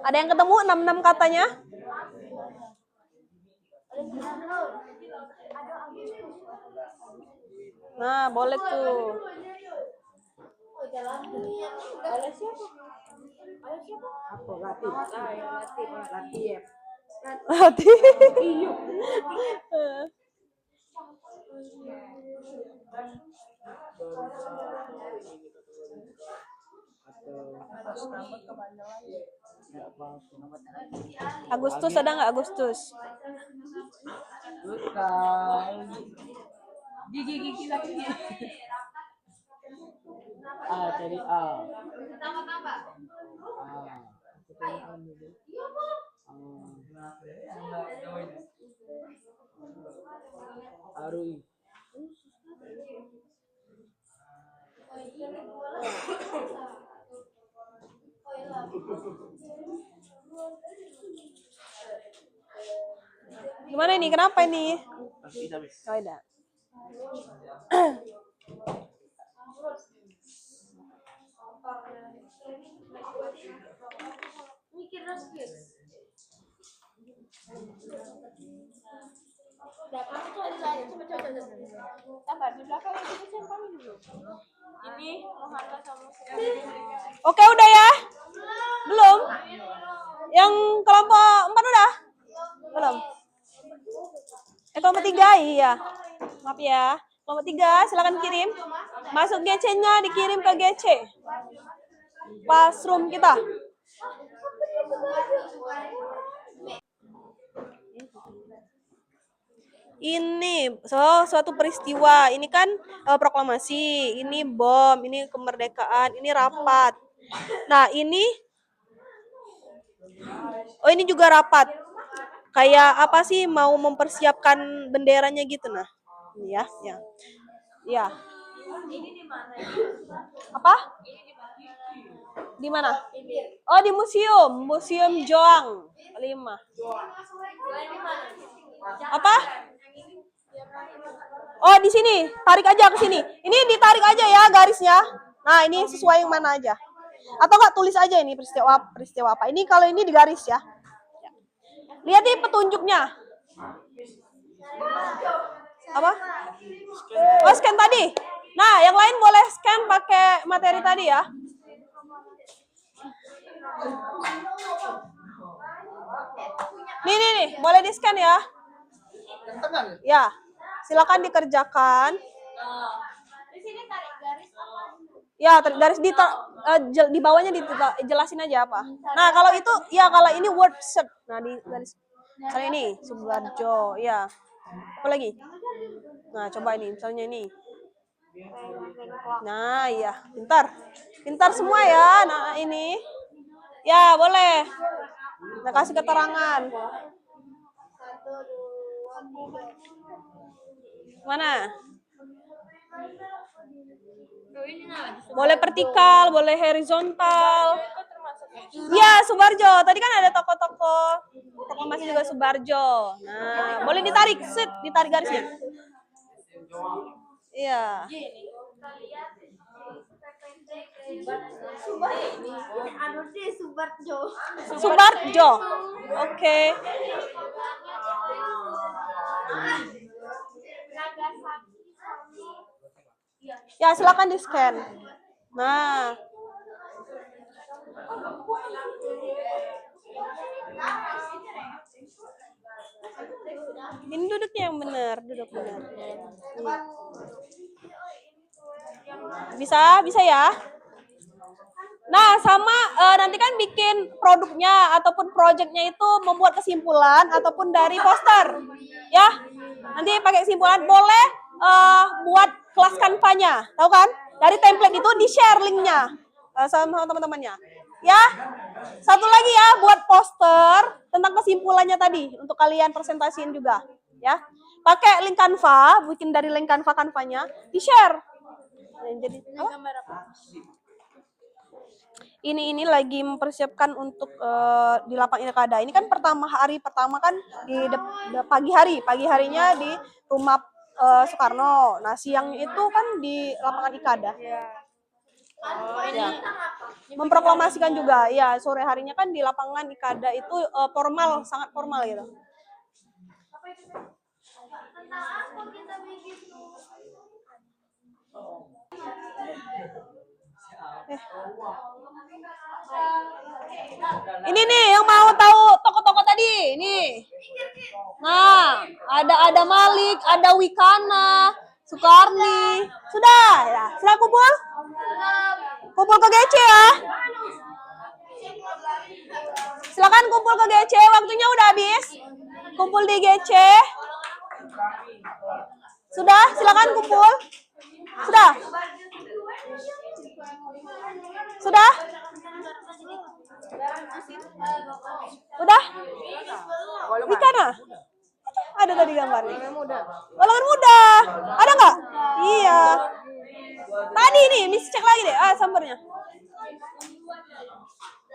Ada yang ketemu 66 katanya? Nah, boleh tuh. Oleh siapa? Apa latih? Latih. Hati. Agustus ada nggak Agustus? Bukan. Gigi lagi. A dari A. Tambah-tambah. Arui. Gimana ini? Kenapa ini? Oh, ada. Mikir terus, Gis. Udah, kamu cari lagi. Coba. Sabar, di belakang itu siapa dulu? Ini Mohana sama Oke, udah ya? Belum? Yang kelompok 4 udah? Belum? Kelompok 3, iya. Maaf ya. Kelompok 3, silakan kirim. Masuk GC-nya, dikirim ke GC. Pas room kita. Ini suatu peristiwa. Ini kan proklamasi, ini bom, ini kemerdekaan, ini rapat. Nah, ini ini juga rapat. Kayak apa sih, mau mempersiapkan benderanya gitu nah. Ya. Ya. Apa? Di mana? Oh, di Museum Joang 5. Apa? Oh, di sini. Tarik aja ke sini. Ini ditarik aja ya garisnya. Nah, ini sesuai yang mana aja. Atau enggak tulis aja ini peristiwa apa. Ini kalau ini di garis ya. Lihat nih petunjuknya. Apa? Oh, scan tadi. Nah, yang lain boleh scan pakai materi tadi ya. Nih, boleh di scan ya. Ya, silakan dikerjakan. Di sini tarik garis apa? Ya, garis di bawahnya dijelasin aja apa. Nah, kalau itu, ya kalau ini word search. Nah, di garis. Misalnya ini, Subarjo, ya. Apa lagi? Nah, coba ini, misalnya ini. Nah, iya, pintar semua ya. Nah, ini, ya boleh. Nah, kasih keterangan. Mana? Boleh vertikal, boleh horizontal. Ya, Subarjo. Tadi kan ada toko-toko proklamasi juga Subarjo. Nah, boleh ditarik, ditarik garisnya. Iya. Subarjo. Oke. Ya, silakan di-scan. Nah. Ini duduknya yang benar, duduk benar. Bisa ya? Nah, sama nanti kan bikin produknya ataupun proyeknya itu membuat kesimpulan ataupun dari poster. Ya. Nanti pakai kesimpulan, boleh buat kelas Canva-nya. Tahu kan? Dari template itu di-share link-nya sama teman-temannya. Ya. Satu lagi ya, buat poster tentang kesimpulannya tadi untuk kalian presentasiin juga, ya. Pakai link Canva, bikin dari link Canva-nya, di-share. Jadi apa? Ini lagi mempersiapkan untuk di lapang Ilkada. Ini kan hari pertama kan pagi harinya di rumah Soekarno. Nah, siangnya itu kan di lapangan Ikada. Ya. Memproklamasikan juga, ya, sore harinya kan di lapangan Ikada itu formal, sangat formal gitu. Ini nih yang mau tahu toko-toko tadi, nih. Nah, ada Malik, ada Wikana, Sukarni. Sudah, ya. Sudah kumpul? Kumpul ke GC ya. Silakan kumpul ke GC, waktunya udah habis. Kumpul di GC. Sudah, silakan kumpul. Sudah? Sudah? Udah? Wikana? Ada tadi gambarnya. Walangan muda. Ada nggak? Iya. Tadi nih, Miss cek lagi deh. Sumbernya.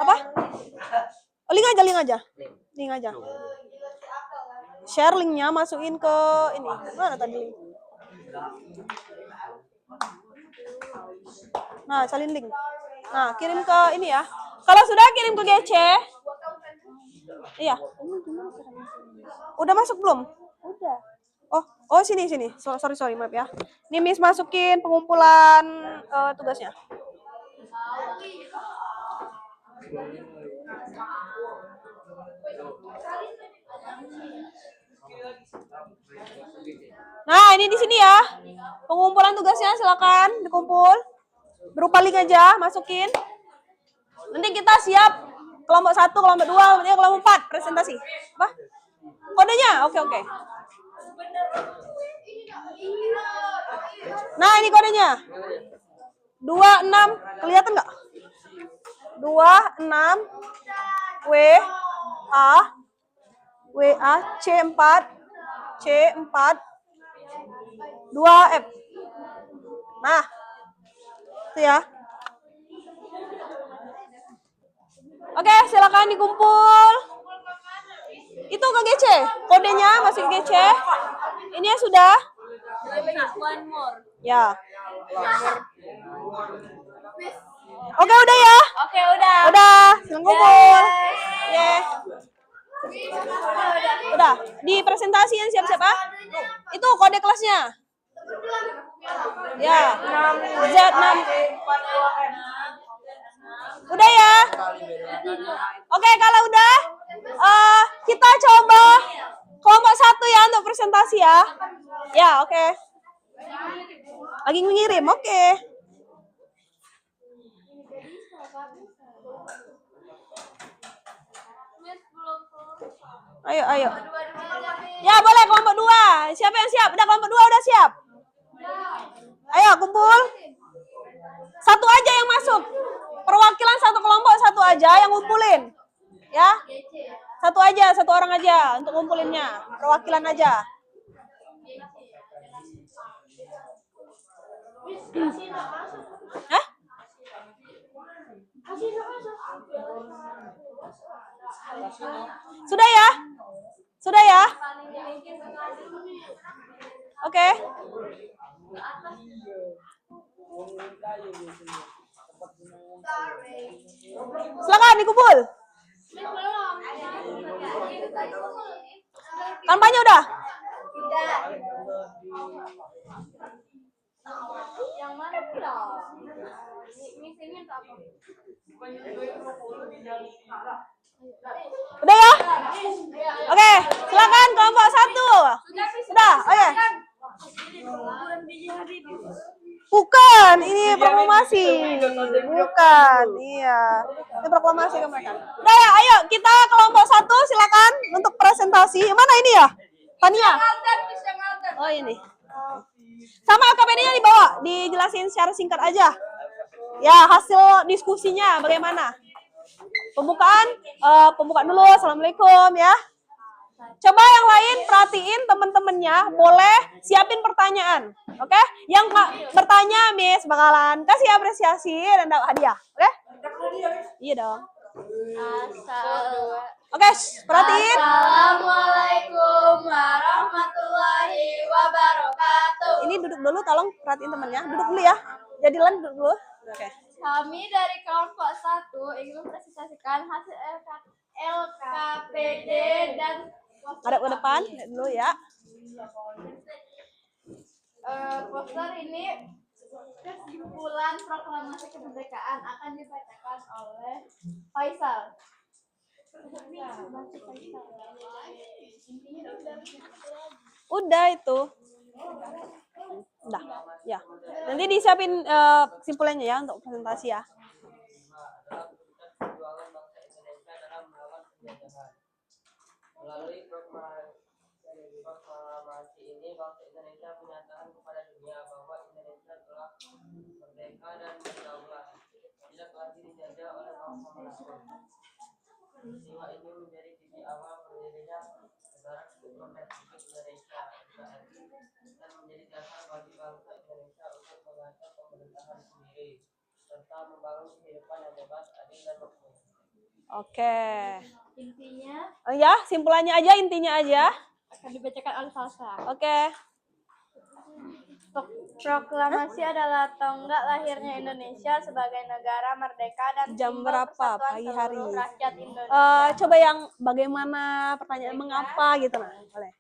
Apa? Oh, link aja. Link aja. Share linknya, masukin ke ini. Mana tadi link? Nah, salin link. Nah, kirim ke ini ya. Kalau sudah kirim ke GC. Iya. Udah masuk belum? Udah. Oh sini. Sorry maaf ya. Ini Miss masukin pengumpulan tugasnya. Nah, ini di sini ya. Pengumpulan tugasnya silakan dikumpul. Berupa link aja, masukin. Nanti kita siap kelompok 1, kelompok 2, kelompok 3, kelompok 4 presentasi. Apa? Kodenya? Oke. Nah, ini kodenya. 26, kelihatan nggak? 26 WA C4 2F. Nah, itu ya. Oke, silakan dikumpul. Itu ke GC, kodenya masih ke GC. Ini ya sudah. One more. Ya. Oke, udah ya. Oke, udah. Udah, silakan kumpul. Yes. Udah, di presentasiin siap-siap ah. Itu kode kelasnya. Ya. Z6. Udah ya. Oke, kalau udah kita coba kelompok 1 ya untuk presentasi ya. Ya, oke. Lagi mengirim, oke. Ayo. Ya, boleh kelompok 2. Siapa yang siap? Udah kelompok 2 udah siap? Ayo, kumpul. Satu aja yang masuk. Perwakilan satu kelompok satu aja yang ngumpulin. Ya. Satu aja, satu orang aja untuk ngumpulinnya. Perwakilan aja. Hah? Sudah ya? Sudah ya? Oke. Silakan dikumpul. Kampanye udah? Yang mana udah? Misinya apa? Udah ya? Oke, silakan kelompok 1. Sudah, oke. Bukan, ini proklamasi. Bukan, iya. Ini proklamasi ke mereka. Udah ya, ayo kita kelompok 1 silakan untuk presentasi. Mana ini ya? Tania. Oh, ini. Sama KPD-nya dibawa, dijelasin secara singkat aja. Ya, hasil diskusinya bagaimana? Pembukaan dulu. Assalamualaikum ya. Coba yang lain perhatiin teman-temannya, boleh siapin pertanyaan. Oke? Yang bertanya Miss bakalan kasih apresiasi dan dapat hadiah. Oke? Iya dong. Oke, perhatiin. Assalamualaikum warahmatullahi wabarakatuh. Ini duduk dulu, tolong perhatiin temannya. Duduk dulu ya. Jadilan duduk dulu. Oke. Kami dari kelompok 1 ingin mempresentasikan hasil LKPD dan Ada ke depan, lihat dulu ya. poster ini kesimpulan proklamasi kemerdekaan akan dibacakan oleh Faisal. Udah itu. Udah, ya. Nanti disiapin kesimpulannya ya untuk presentasi ya. Melalui proklamasi ini, bangsa Indonesia menyatakan kepada dunia bahwa Indonesia telah merdeka dan berdaulat, tidak lagi dijajah oleh bangsa manapun. Peristiwa ini menjadi titik awal berdirinya Negara Kesatuan Republik Indonesia (NKRI) dan menjadi dasar bagi bangsa Indonesia untuk mengatur pemerintahan sendiri serta membangun kehidupan yang bebas, adil, dan makmur. Oke. Intinya Ya, simpulannya aja, intinya aja. akan dibacakan oleh Salsa. Oke. Proklamasi adalah tonggak lahirnya Indonesia sebagai negara merdeka dan Jam simbol berapa persatuan pagi seluruh hari? rakyat Indonesia. Coba yang bagaimana, pertanyaan mengapa gitu nah. Boleh.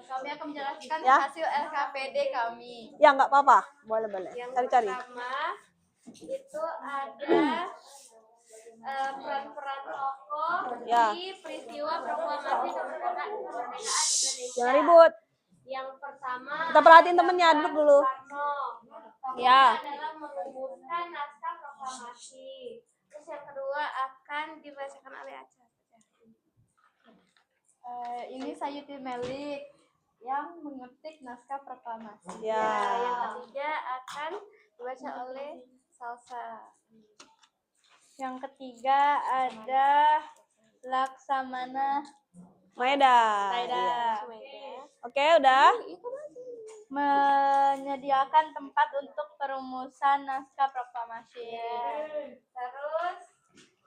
Kami akan menjelaskan Ya. hasil LKPD kami. Ya, nggak apa-apa. Boleh. Yang Cari-cari. pertama itu ada peran-peran tokoh Ya. di peristiwa proklamasi kemerdekaan Indonesia. Jangan ribut. Yang pertama Kita perhatiin temennya, duduk dulu. Soekarno. Ya. Adalah mengumpulkan naskah proklamasi. Terus yang kedua akan dibacakan oleh Aca. Ini Sayuti Melik yang mengetik naskah proklamasi. Ya. Yang ketiga akan dibaca oleh Salsa. Yang ketiga ada Laksamana Maeda. Taida. Iya. Oke, udah. Menyediakan tempat untuk perumusan naskah proklamasi. Terus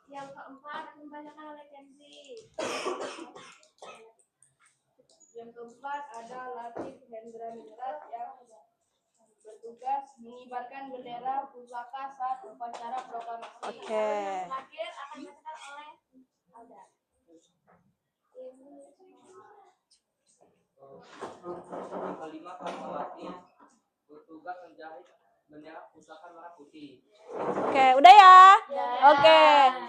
yang keempat dibacakan oleh Kenzi. Yang keempat ada Latif Hendra Mingrat yang bertugas mengibarkan bendera pusaka saat upacara proklamasi. Oke. Terakhir akan dibacakan oleh Alda. Kelima, proklamasi bertugas menjahit bendera pusaka merah putih. Oke, udah ya. Oke.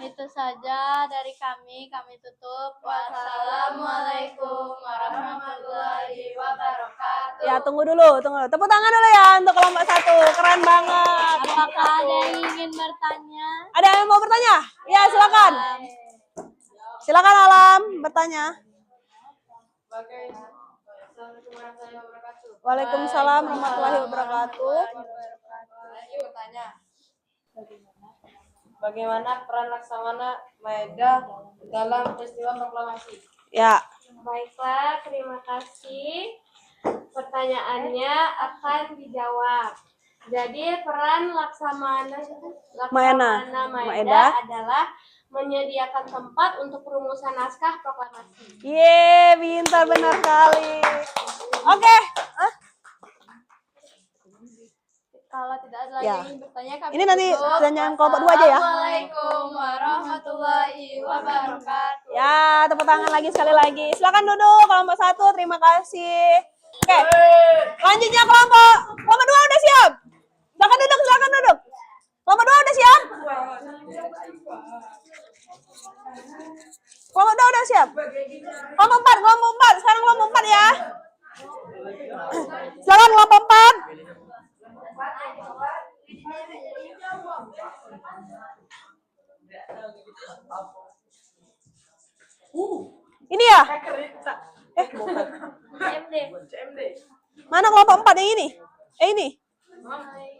Itu saja dari kami. Kami tutup. Wassalamualaikum warahmatullahi wabarakatuh. Ya, tunggu dulu. Tepuk tangan dulu ya untuk kelompok 1. Keren banget. Apakah ada yang ingin bertanya? Ada yang mau bertanya? Ya, silakan. Silakan Alam bertanya. Assalamualaikum warahmatullahi wabarakatuh. Waalaikumsalam warahmatullahi wabarakatuh. Saya bertanya, bagaimana peran Laksamana Maeda dalam peristiwa proklamasi? Ya. Baiklah, terima kasih. Pertanyaannya akan dijawab. Jadi peran Laksamana Maeda adalah menyediakan tempat untuk perumusan naskah proklamasi. Ye, pintar benar kali. Oke. Kalau tidak ada lagi Ya. yang ingin bertanya, kami Ini nanti tutup. pertanyaan kelompok 2 aja ya. Assalamualaikum warahmatullahi wabarakatuh. Ya, tepuk tangan lagi sekali lagi. Silakan duduk kelompok 1. Terima kasih. Oke. Lanjutnya kelompok 2 udah siap? Silakan duduk. Kelompok 2 udah siap? Kelompok 2 udah siap? Kelompok 4. Sekarang kelompok 4 ya. Silakan kelompok 4. Ini ya? Bukan. CMD. Mana kelompok 4 yang ini? Ini?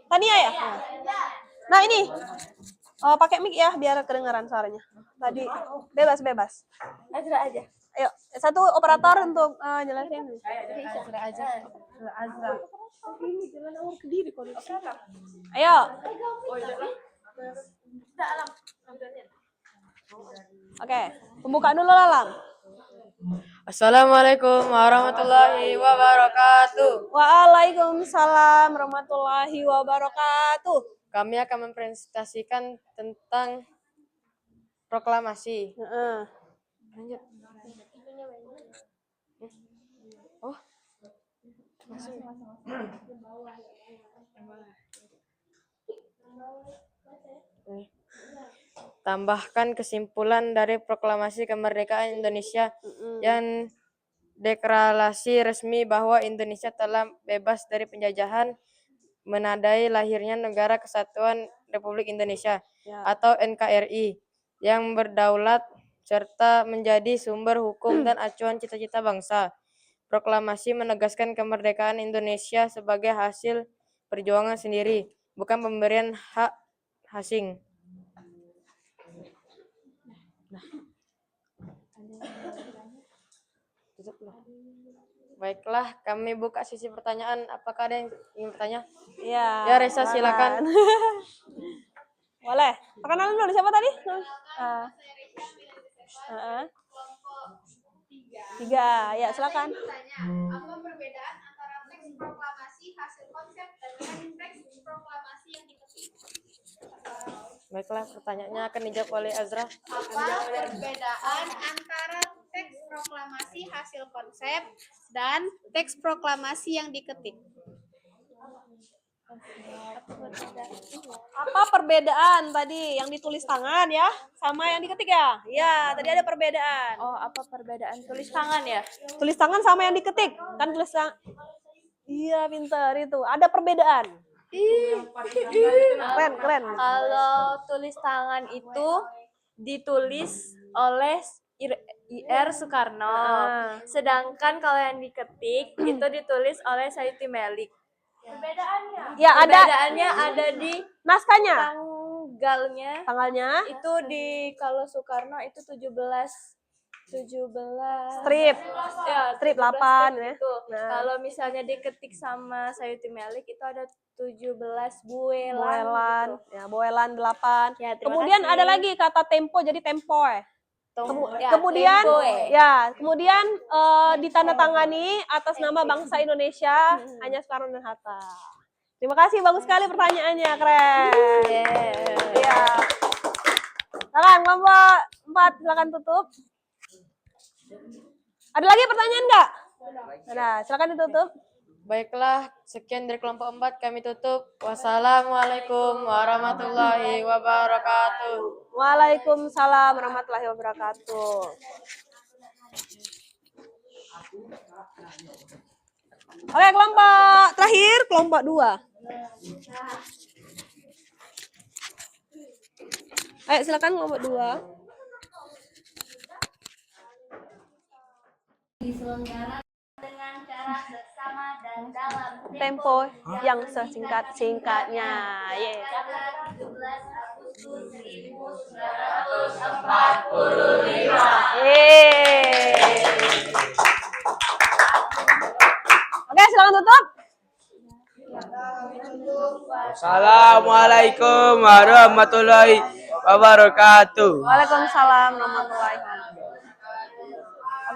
Tania ya? Nah ini. Oh, pakai mic ya biar kedengaran suaranya. Tadi bebas. Azra aja. Ayo, satu operator untuk jelasin. Ayo. Oke, pembuka dulu Lalang. Assalamualaikum warahmatullahi wabarakatuh. Waalaikumsalam warahmatullahi wabarakatuh. Kami akan mempresentasikan tentang proklamasi. Heeh. Lanjut. Oh. Tambahkan kesimpulan dari proklamasi kemerdekaan Indonesia yang deklarasi resmi bahwa Indonesia telah bebas dari penjajahan menandai lahirnya Negara Kesatuan Republik Indonesia atau NKRI yang berdaulat serta menjadi sumber hukum dan acuan cita-cita bangsa. Proklamasi menegaskan kemerdekaan Indonesia sebagai hasil perjuangan sendiri, bukan pemberian hak asing. Baiklah, kami buka sesi pertanyaan. Apakah ada yang ingin bertanya? Iya. Ya, Reza, silakan. Boleh. Perkenalan dulu siapa tadi? Tiga. Ya, silakan. Apa perbedaan antara teks proklamasi hasil konsep dan teks proklamasi yang diketik? Baiklah, pertanyaannya akan dijawab oleh Azra. Apa perbedaan antara teks proklamasi hasil konsep dan teks proklamasi yang diketik? Apa perbedaan tadi yang ditulis tangan ya sama yang diketik ya? Iya, tadi ada perbedaan. Oh, apa perbedaan tulis tangan ya? Tulis tangan sama yang diketik. Kan tulis tangan. Iya, pintar itu. Ada perbedaan. Keren. Kalau tulis tangan itu ditulis oleh IR Soekarno. Sedangkan kalau yang diketik itu ditulis oleh Sayuti Melik. Ya, Perbedaannya ada di naskahnya. tanggalnya itu kalau Soekarno itu 17 Strip. ya, Strip 17 8 strip ya. gitu. Nah. Kalau misalnya diketik sama Sayuti Melik itu ada 17 buelan Boelan. gitu. Ya, boelan 8. Ya, terima Kemudian kasih. ada lagi kata tempo jadi tempoe. Ya, Kemudian tempoe. kemudian ditandatangani atas nama bangsa Indonesia hanya Soekarno dan Hatta. Terima kasih, bagus sekali pertanyaannya, keren. Iya. Silakan kelompok 4, silakan tutup. Ada lagi pertanyaan nggak? Ada, silakan ditutup. Baiklah, sekian dari kelompok 4 kami tutup. Wassalamualaikum warahmatullahi wabarakatuh. Waalaikumsalam warahmatullahi wabarakatuh. Oke, kelompok terakhir, kelompok 2. Ayo silakan kelompok 2. Diselenggarakan dengan cara bersama dan dalam Tempo yang sesingkat-singkatnya. Yeay. 17 Agustus 1945. Yeay. Oke, silakan tutup. Assalamualaikum warahmatullahi wabarakatuh. Waalaikumsalam warahmatullahi wabarakatuh.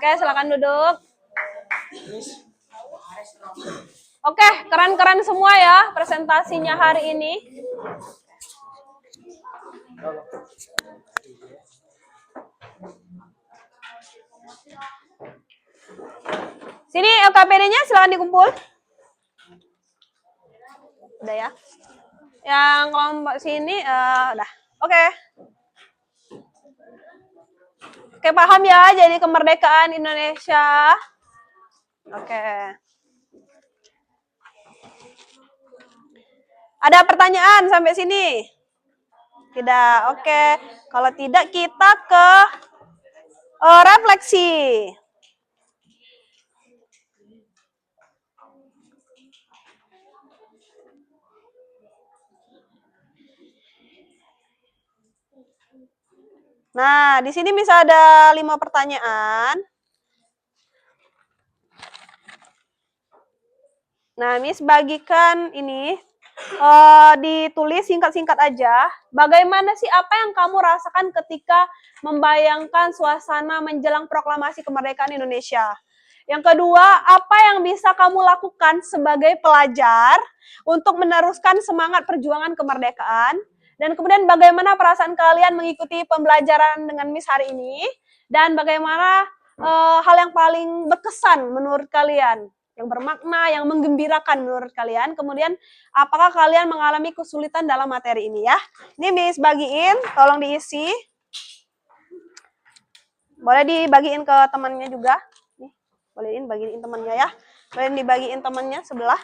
Oke, silakan duduk. Oke, keren-keren semua ya presentasinya hari ini. Sini LKPD-nya silakan dikumpul. Udah ya. Yang kelompok sini udah. Oke. Oke, paham ya jadi kemerdekaan Indonesia. Oke. Ada pertanyaan sampai sini? Tidak. Oke. Kalau tidak kita ke refleksi. Nah, di sini bisa ada 5 pertanyaan. Nah, Miss bagikan ini ditulis singkat-singkat aja. Bagaimana sih apa yang kamu rasakan ketika membayangkan suasana menjelang proklamasi kemerdekaan Indonesia? Yang kedua, apa yang bisa kamu lakukan sebagai pelajar untuk meneruskan semangat perjuangan kemerdekaan? Dan kemudian bagaimana perasaan kalian mengikuti pembelajaran dengan Miss hari ini? Dan bagaimana hal yang paling berkesan menurut kalian? Yang bermakna, yang menggembirakan menurut kalian. Kemudian apakah kalian mengalami kesulitan dalam materi ini ya? Ini Miss bagiin, tolong diisi. Boleh dibagiin ke temannya juga. Nih, bolehin bagiin temannya ya. Boleh dibagiin temannya sebelah.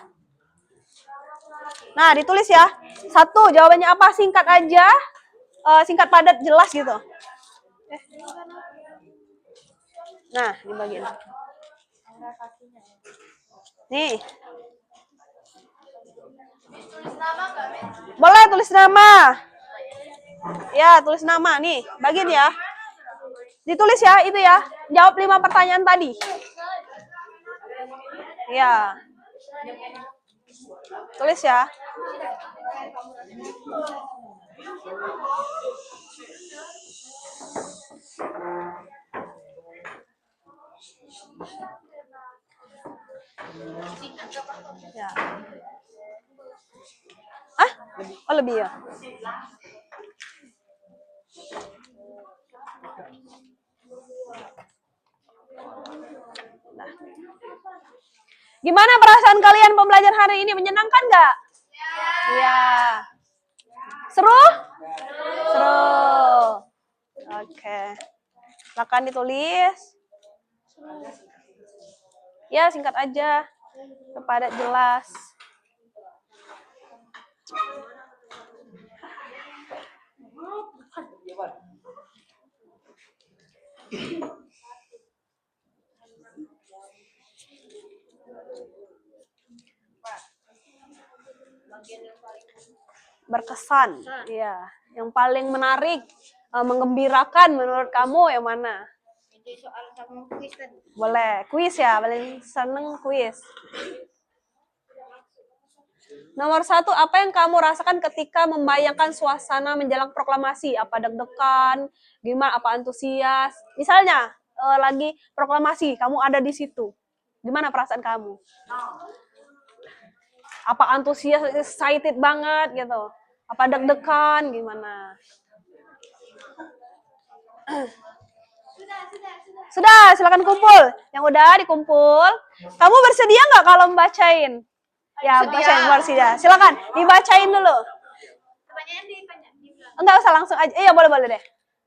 Nah, ditulis ya. 1, jawabannya apa? Singkat aja. Singkat padat jelas gitu. Nah, dibagiin. Nih. Boleh tulis nama. Ya, tulis nama nih. Bagiin ya. Ditulis ya, itu ya. Jawab 5 pertanyaan tadi. Ya. Tulis ya. Ya. Oh lebih ya. Nah. Gimana perasaan kalian pembelajaran hari ini? Menyenangkan nggak? Ya. Seru? Seru. Oke. Silakan ditulis. Ya, singkat aja. Padat jelas. Berkesan. Iya. Yang paling menarik, menggembirakan menurut kamu yang mana? Soal sama kuis tadi. Boleh. Kuis ya, paling seneng kuis. Nomor 1, apa yang kamu rasakan ketika membayangkan suasana menjelang proklamasi? Apa deg-degan? Gimana? Apa antusias? Misalnya, lagi proklamasi, kamu ada di situ. Gimana perasaan kamu? Apa antusias, excited banget gitu? Apa deg-degan? Gimana? Sudah, silakan kumpul. Yang udah dikumpul. Kamu bersedia nggak kalau membacain? Ya, bacain, bersedia. Silakan, dibacain dulu. Pertanyaan di Enggak usah langsung aja. Iya, boleh deh.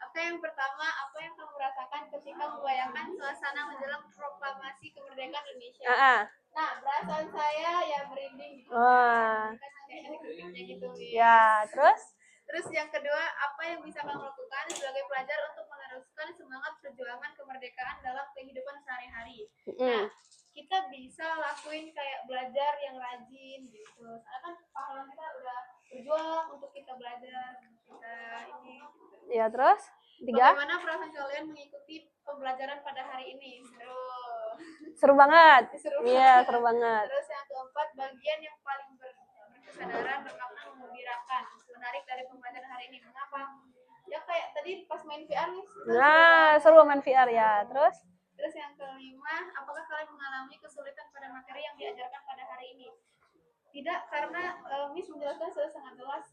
Oke, yang pertama, apa yang kamu rasakan ketika membayangkan suasana menjelang proklamasi kemerdekaan Indonesia? Nah, perasaan saya ya merinding. Wah. Kayak deg-degannya gitu. Ya, terus? Terus yang kedua, apa yang bisa kamu lakukan sebagai pelajar untuk meneruskan semangat perjuangan kemerdekaan dalam kehidupan sehari-hari? Nah, kita bisa lakuin kayak belajar yang rajin gitu. Karena kan pahlawan kita udah berjuang untuk kita belajar, kita ini. Ya, terus? 3. Bagaimana perasaan kalian mengikuti pembelajaran pada hari ini? Seru banget. Seru Iya, banget. seru banget. Terus yang keempat, bagian yang paling berkesadaran, bermakna, mengembirakan, menarik dari pembelajaran hari ini. Mengapa? Ya kayak tadi pas main VR nih. Nah, seru main VR ya. Terus? Terus yang kelima, apakah kalian mengalami kesulitan pada materi yang diajarkan pada hari ini? Tidak, karena Miss menjelaskan sudah sangat jelas.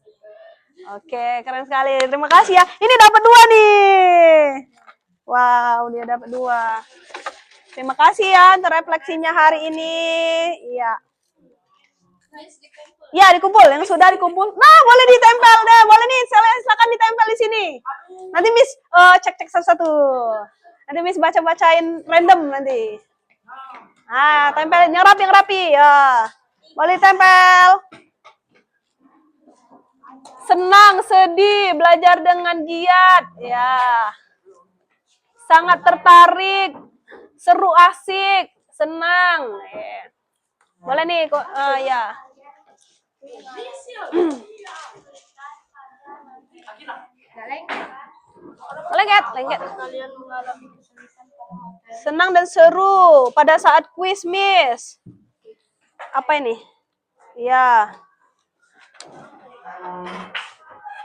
Oke, keren sekali. Terima kasih ya. Ini dapat 2 nih. Wow, dia dapat 2. Terima kasih ya untuk refleksinya hari ini. Iya. Ya, dikumpul. Yang sudah dikumpul. Nah, boleh ditempel deh. Boleh nih, silakan ditempel di sini. Nanti Miss cek-cek satu-satu. Nanti Miss baca-bacain random nanti. Ah, tempel yang rapi ya. Boleh tempel. Senang, sedih, belajar dengan giat. Ya. Sangat tertarik, seru, asik, senang. Boleh nih, kok ya. Lengket, lengket. Senang dan seru pada saat kuis, Miss. Apa ini? Iya.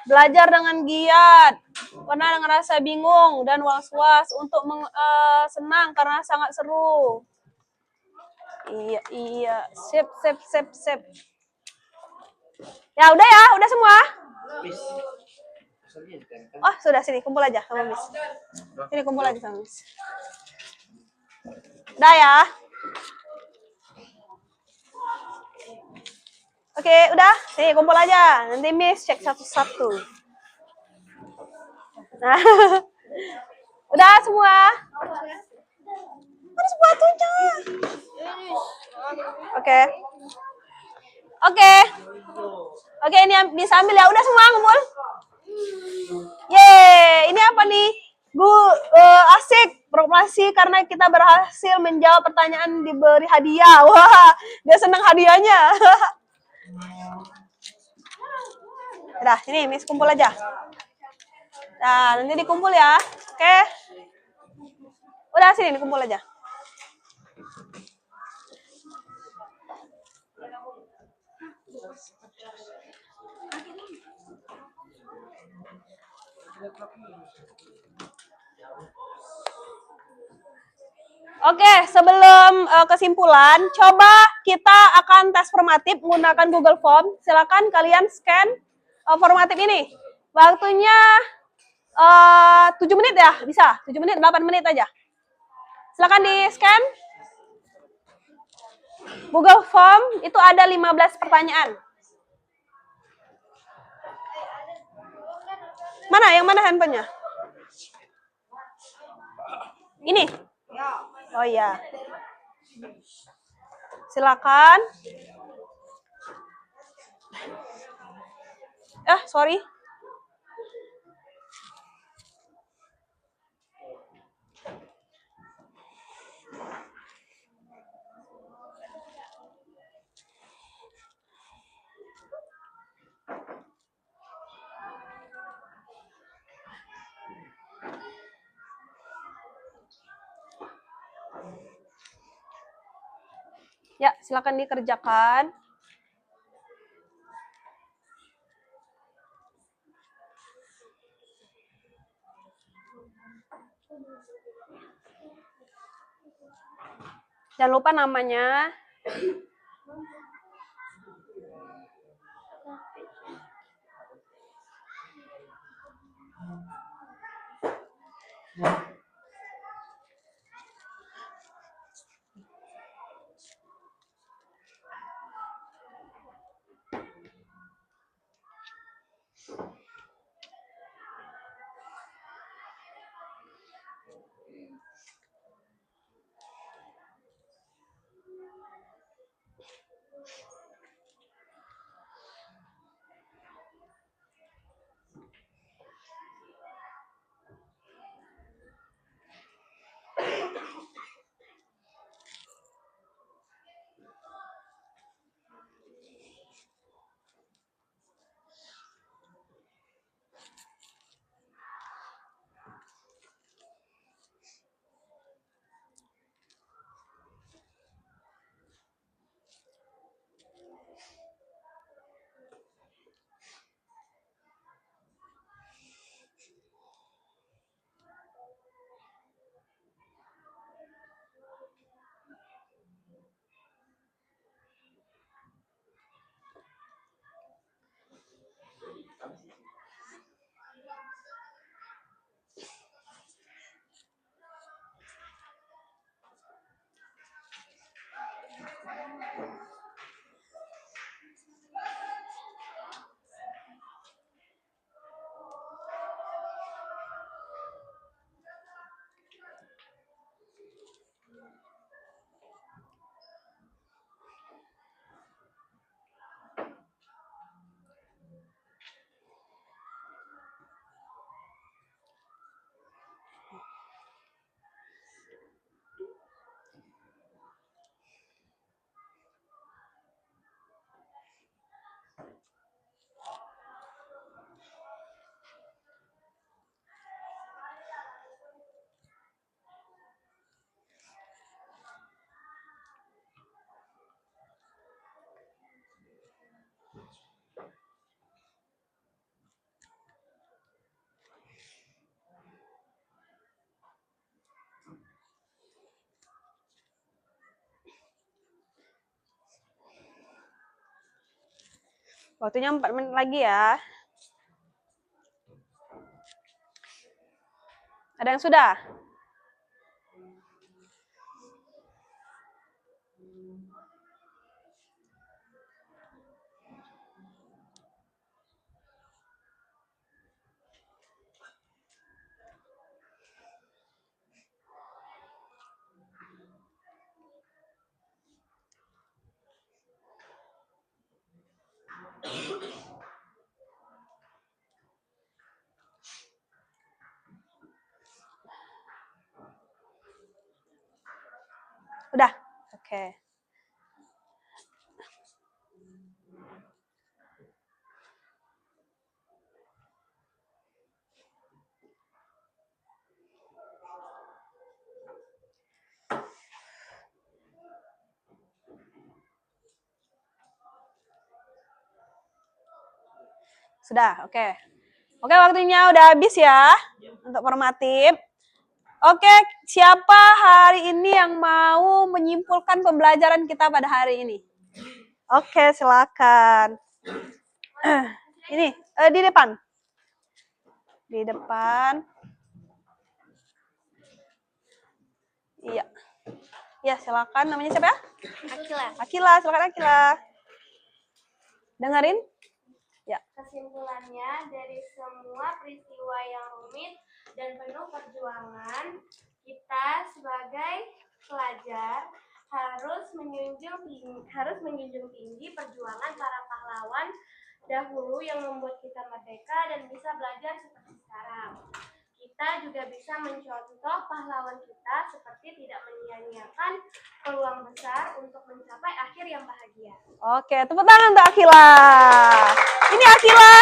Belajar dengan giat. Pernah ngerasa bingung dan was-was untuk senang karena sangat seru. Iya, iya. Sip, sip, sip, sip. Ya, udah semua. Oh, sudah, sini kumpul aja sama Miss. Sini kumpul aja sama Miss. Udah ya. Oke, udah. Sini kumpul aja. Nanti Miss cek satu-satu. Nah. Udah semua. Ada sepatunya. Oke. Oke. Oke, ini bisa ambil ya. Udah semua ngumpul. Yeay, ini apa nih? Asik proklamasi karena kita berhasil menjawab pertanyaan diberi hadiah. Wah, dia senang hadiahnya. Udah, ini Miss kumpul aja. Nah, nanti dikumpul ya. Oke. Udah, sini dikumpul aja. Oke, sebelum kesimpulan, coba kita akan tes formatif menggunakan Google Form. Silakan kalian scan formatif ini. Waktunya 7 menit ya, bisa. 7 menit, 8 menit aja. Silakan di-scan. Google Form itu ada 15 pertanyaan. Mana? Yang mana handphonenya? Ini? Oh iya. Silakan. Sorry. Ya, silakan dikerjakan. Jangan lupa namanya. Waktunya 4 menit lagi ya. Ada yang sudah? Udah? Oke. Sudah, oke. Oke, waktunya udah habis ya untuk formatif. Oke, siapa hari ini yang mau menyimpulkan pembelajaran kita pada hari ini? Oke, silakan. Ini di depan. Di depan. Iya. Ya, silakan. Namanya siapa ya? Akila. Akila, silakan Akila. Dengerin? Ya. Kesimpulannya, dari semua peristiwa yang rumit dan penuh perjuangan, kita sebagai pelajar harus menjunjung tinggi perjuangan para pahlawan dahulu yang membuat kita merdeka dan bisa belajar seperti sekarang. Kita juga bisa mencontoh pahlawan kita seperti tidak menyia-nyiakan peluang besar untuk mencapai akhir yang bahagia. Oke, tepuk tangan untuk Akila. Ini Akila.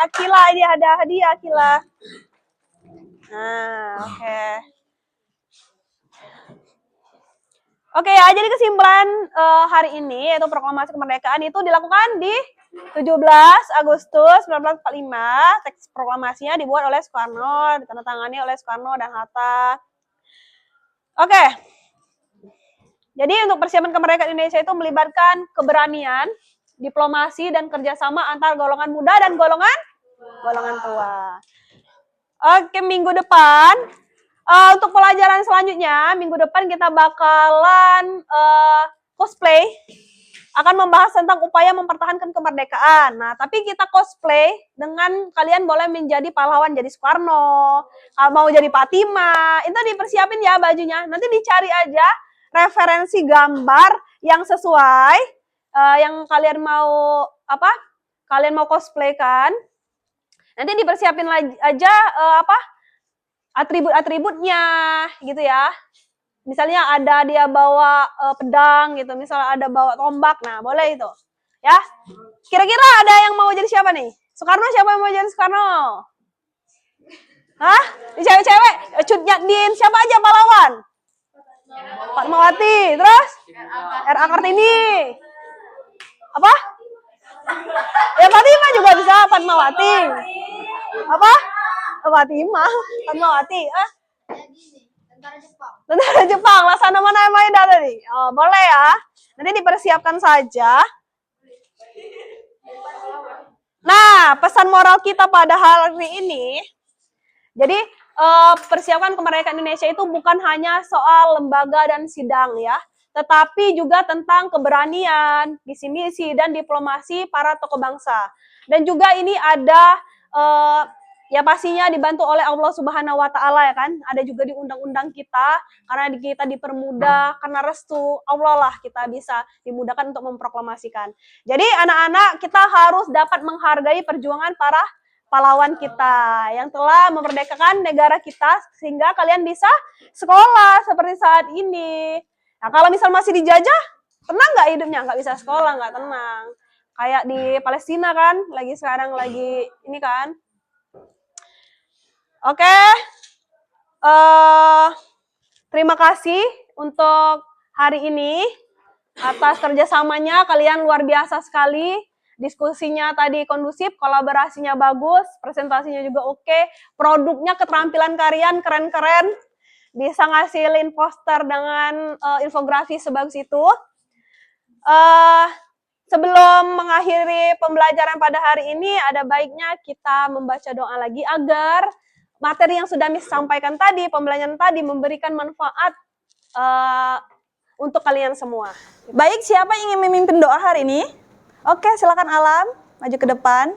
Akila, ini ada hadiah Akila. Nah, oke. Oke ya, jadi kesimpulan hari ini yaitu proklamasi kemerdekaan itu dilakukan di 17 Agustus 1945. Teks proklamasinya dibuat oleh Soekarno, ditandatangani oleh Soekarno dan Hatta. Oke. Jadi untuk persiapan kemerdekaan Indonesia itu melibatkan keberanian, diplomasi, dan kerjasama antar golongan muda dan golongan tua. Oke, minggu depan, untuk pelajaran selanjutnya, minggu depan kita bakalan cosplay, akan membahas tentang upaya mempertahankan kemerdekaan. Nah, tapi kita cosplay dengan kalian boleh menjadi pahlawan, jadi Soekarno, mau jadi Fatima, itu dipersiapin ya bajunya. Nanti dicari aja referensi gambar yang sesuai, yang kalian mau kalian mau cosplay kan. Nanti dipersiapin aja atribut-atributnya gitu ya. Misalnya ada dia bawa pedang gitu, misalnya ada bawa tombak, nah boleh itu. Ya. Kira-kira ada yang mau jadi siapa nih? Soekarno, siapa yang mau jadi Soekarno? Hah? Di cewek-cewek, Cut Nyak-Din, siapa aja pahlawan? Fatmawati, terus? R.A. Kartini. Apa? Ya Fatima juga bisa, Fatmawati. Apa? Fatima, Fatmawati. Tentara Jepang, Laksana mana Maeda tadi? Oh, boleh ya. Nanti dipersiapkan saja. Nah, pesan moral kita pada hari ini, jadi persiapkan kemerdekaan Indonesia itu bukan hanya soal lembaga dan sidang ya, tetapi juga tentang keberanian, visi misi dan diplomasi para tokoh bangsa. Dan juga ini ada ya pastinya dibantu oleh Allah Subhanahu wa Ta'ala ya kan. Ada juga di undang-undang kita, karena kita dipermudah, karena restu Allah lah kita bisa dimudahkan untuk memproklamasikan. Jadi anak-anak kita harus dapat menghargai perjuangan para pahlawan kita yang telah memerdekakan negara kita sehingga kalian bisa sekolah seperti saat ini. Nah kalau misal masih dijajah, tenang nggak hidupnya? Nggak bisa sekolah, nggak tenang. Kayak di Palestina kan, sekarang lagi ini kan. Oke, terima kasih untuk hari ini atas kerjasamanya, kalian luar biasa sekali. Diskusinya tadi kondusif, kolaborasinya bagus, presentasinya juga oke, produknya keterampilan kalian keren-keren, bisa ngasilin poster dengan infografi sebagus itu. sebelum mengakhiri pembelajaran pada hari ini, ada baiknya kita membaca doa lagi agar materi yang sudah Miss sampaikan tadi, pembelajaran tadi memberikan manfaat untuk kalian semua. Baik, siapa yang ingin memimpin doa hari ini? Oke, silakan Alam, maju ke depan.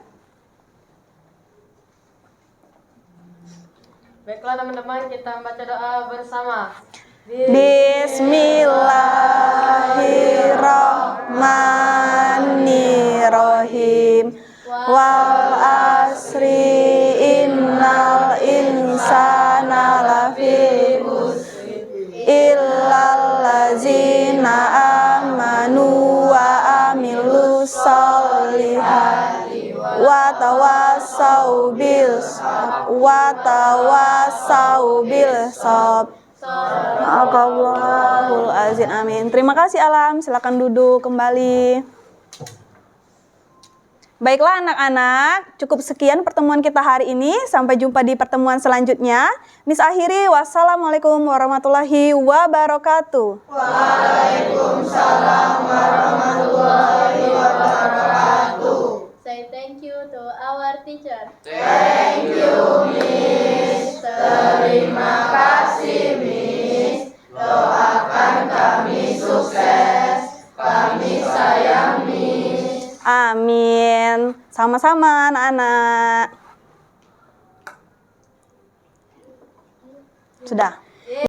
Baiklah teman-teman, kita membaca doa bersama. Bismillahirrahmanirrahim. Wal asri innal insana lafi khusr illal ladzina amanu wa amilus solihati wa tawassau bil sabr. Allahul azim, amin. Terima kasih Alam, silakan duduk kembali. Baiklah anak-anak, cukup sekian pertemuan kita hari ini. Sampai jumpa di pertemuan selanjutnya. Miss akhiri, wassalamualaikum warahmatullahi wabarakatuh. Waalaikumsalam warahmatullahi wabarakatuh. Say thank you to our teacher. Thank you, Miss. Terima kasih, Miss. Doakan kami sukses. Kami sayang, Miss. Amin. Sama-sama, anak-anak. Sudah.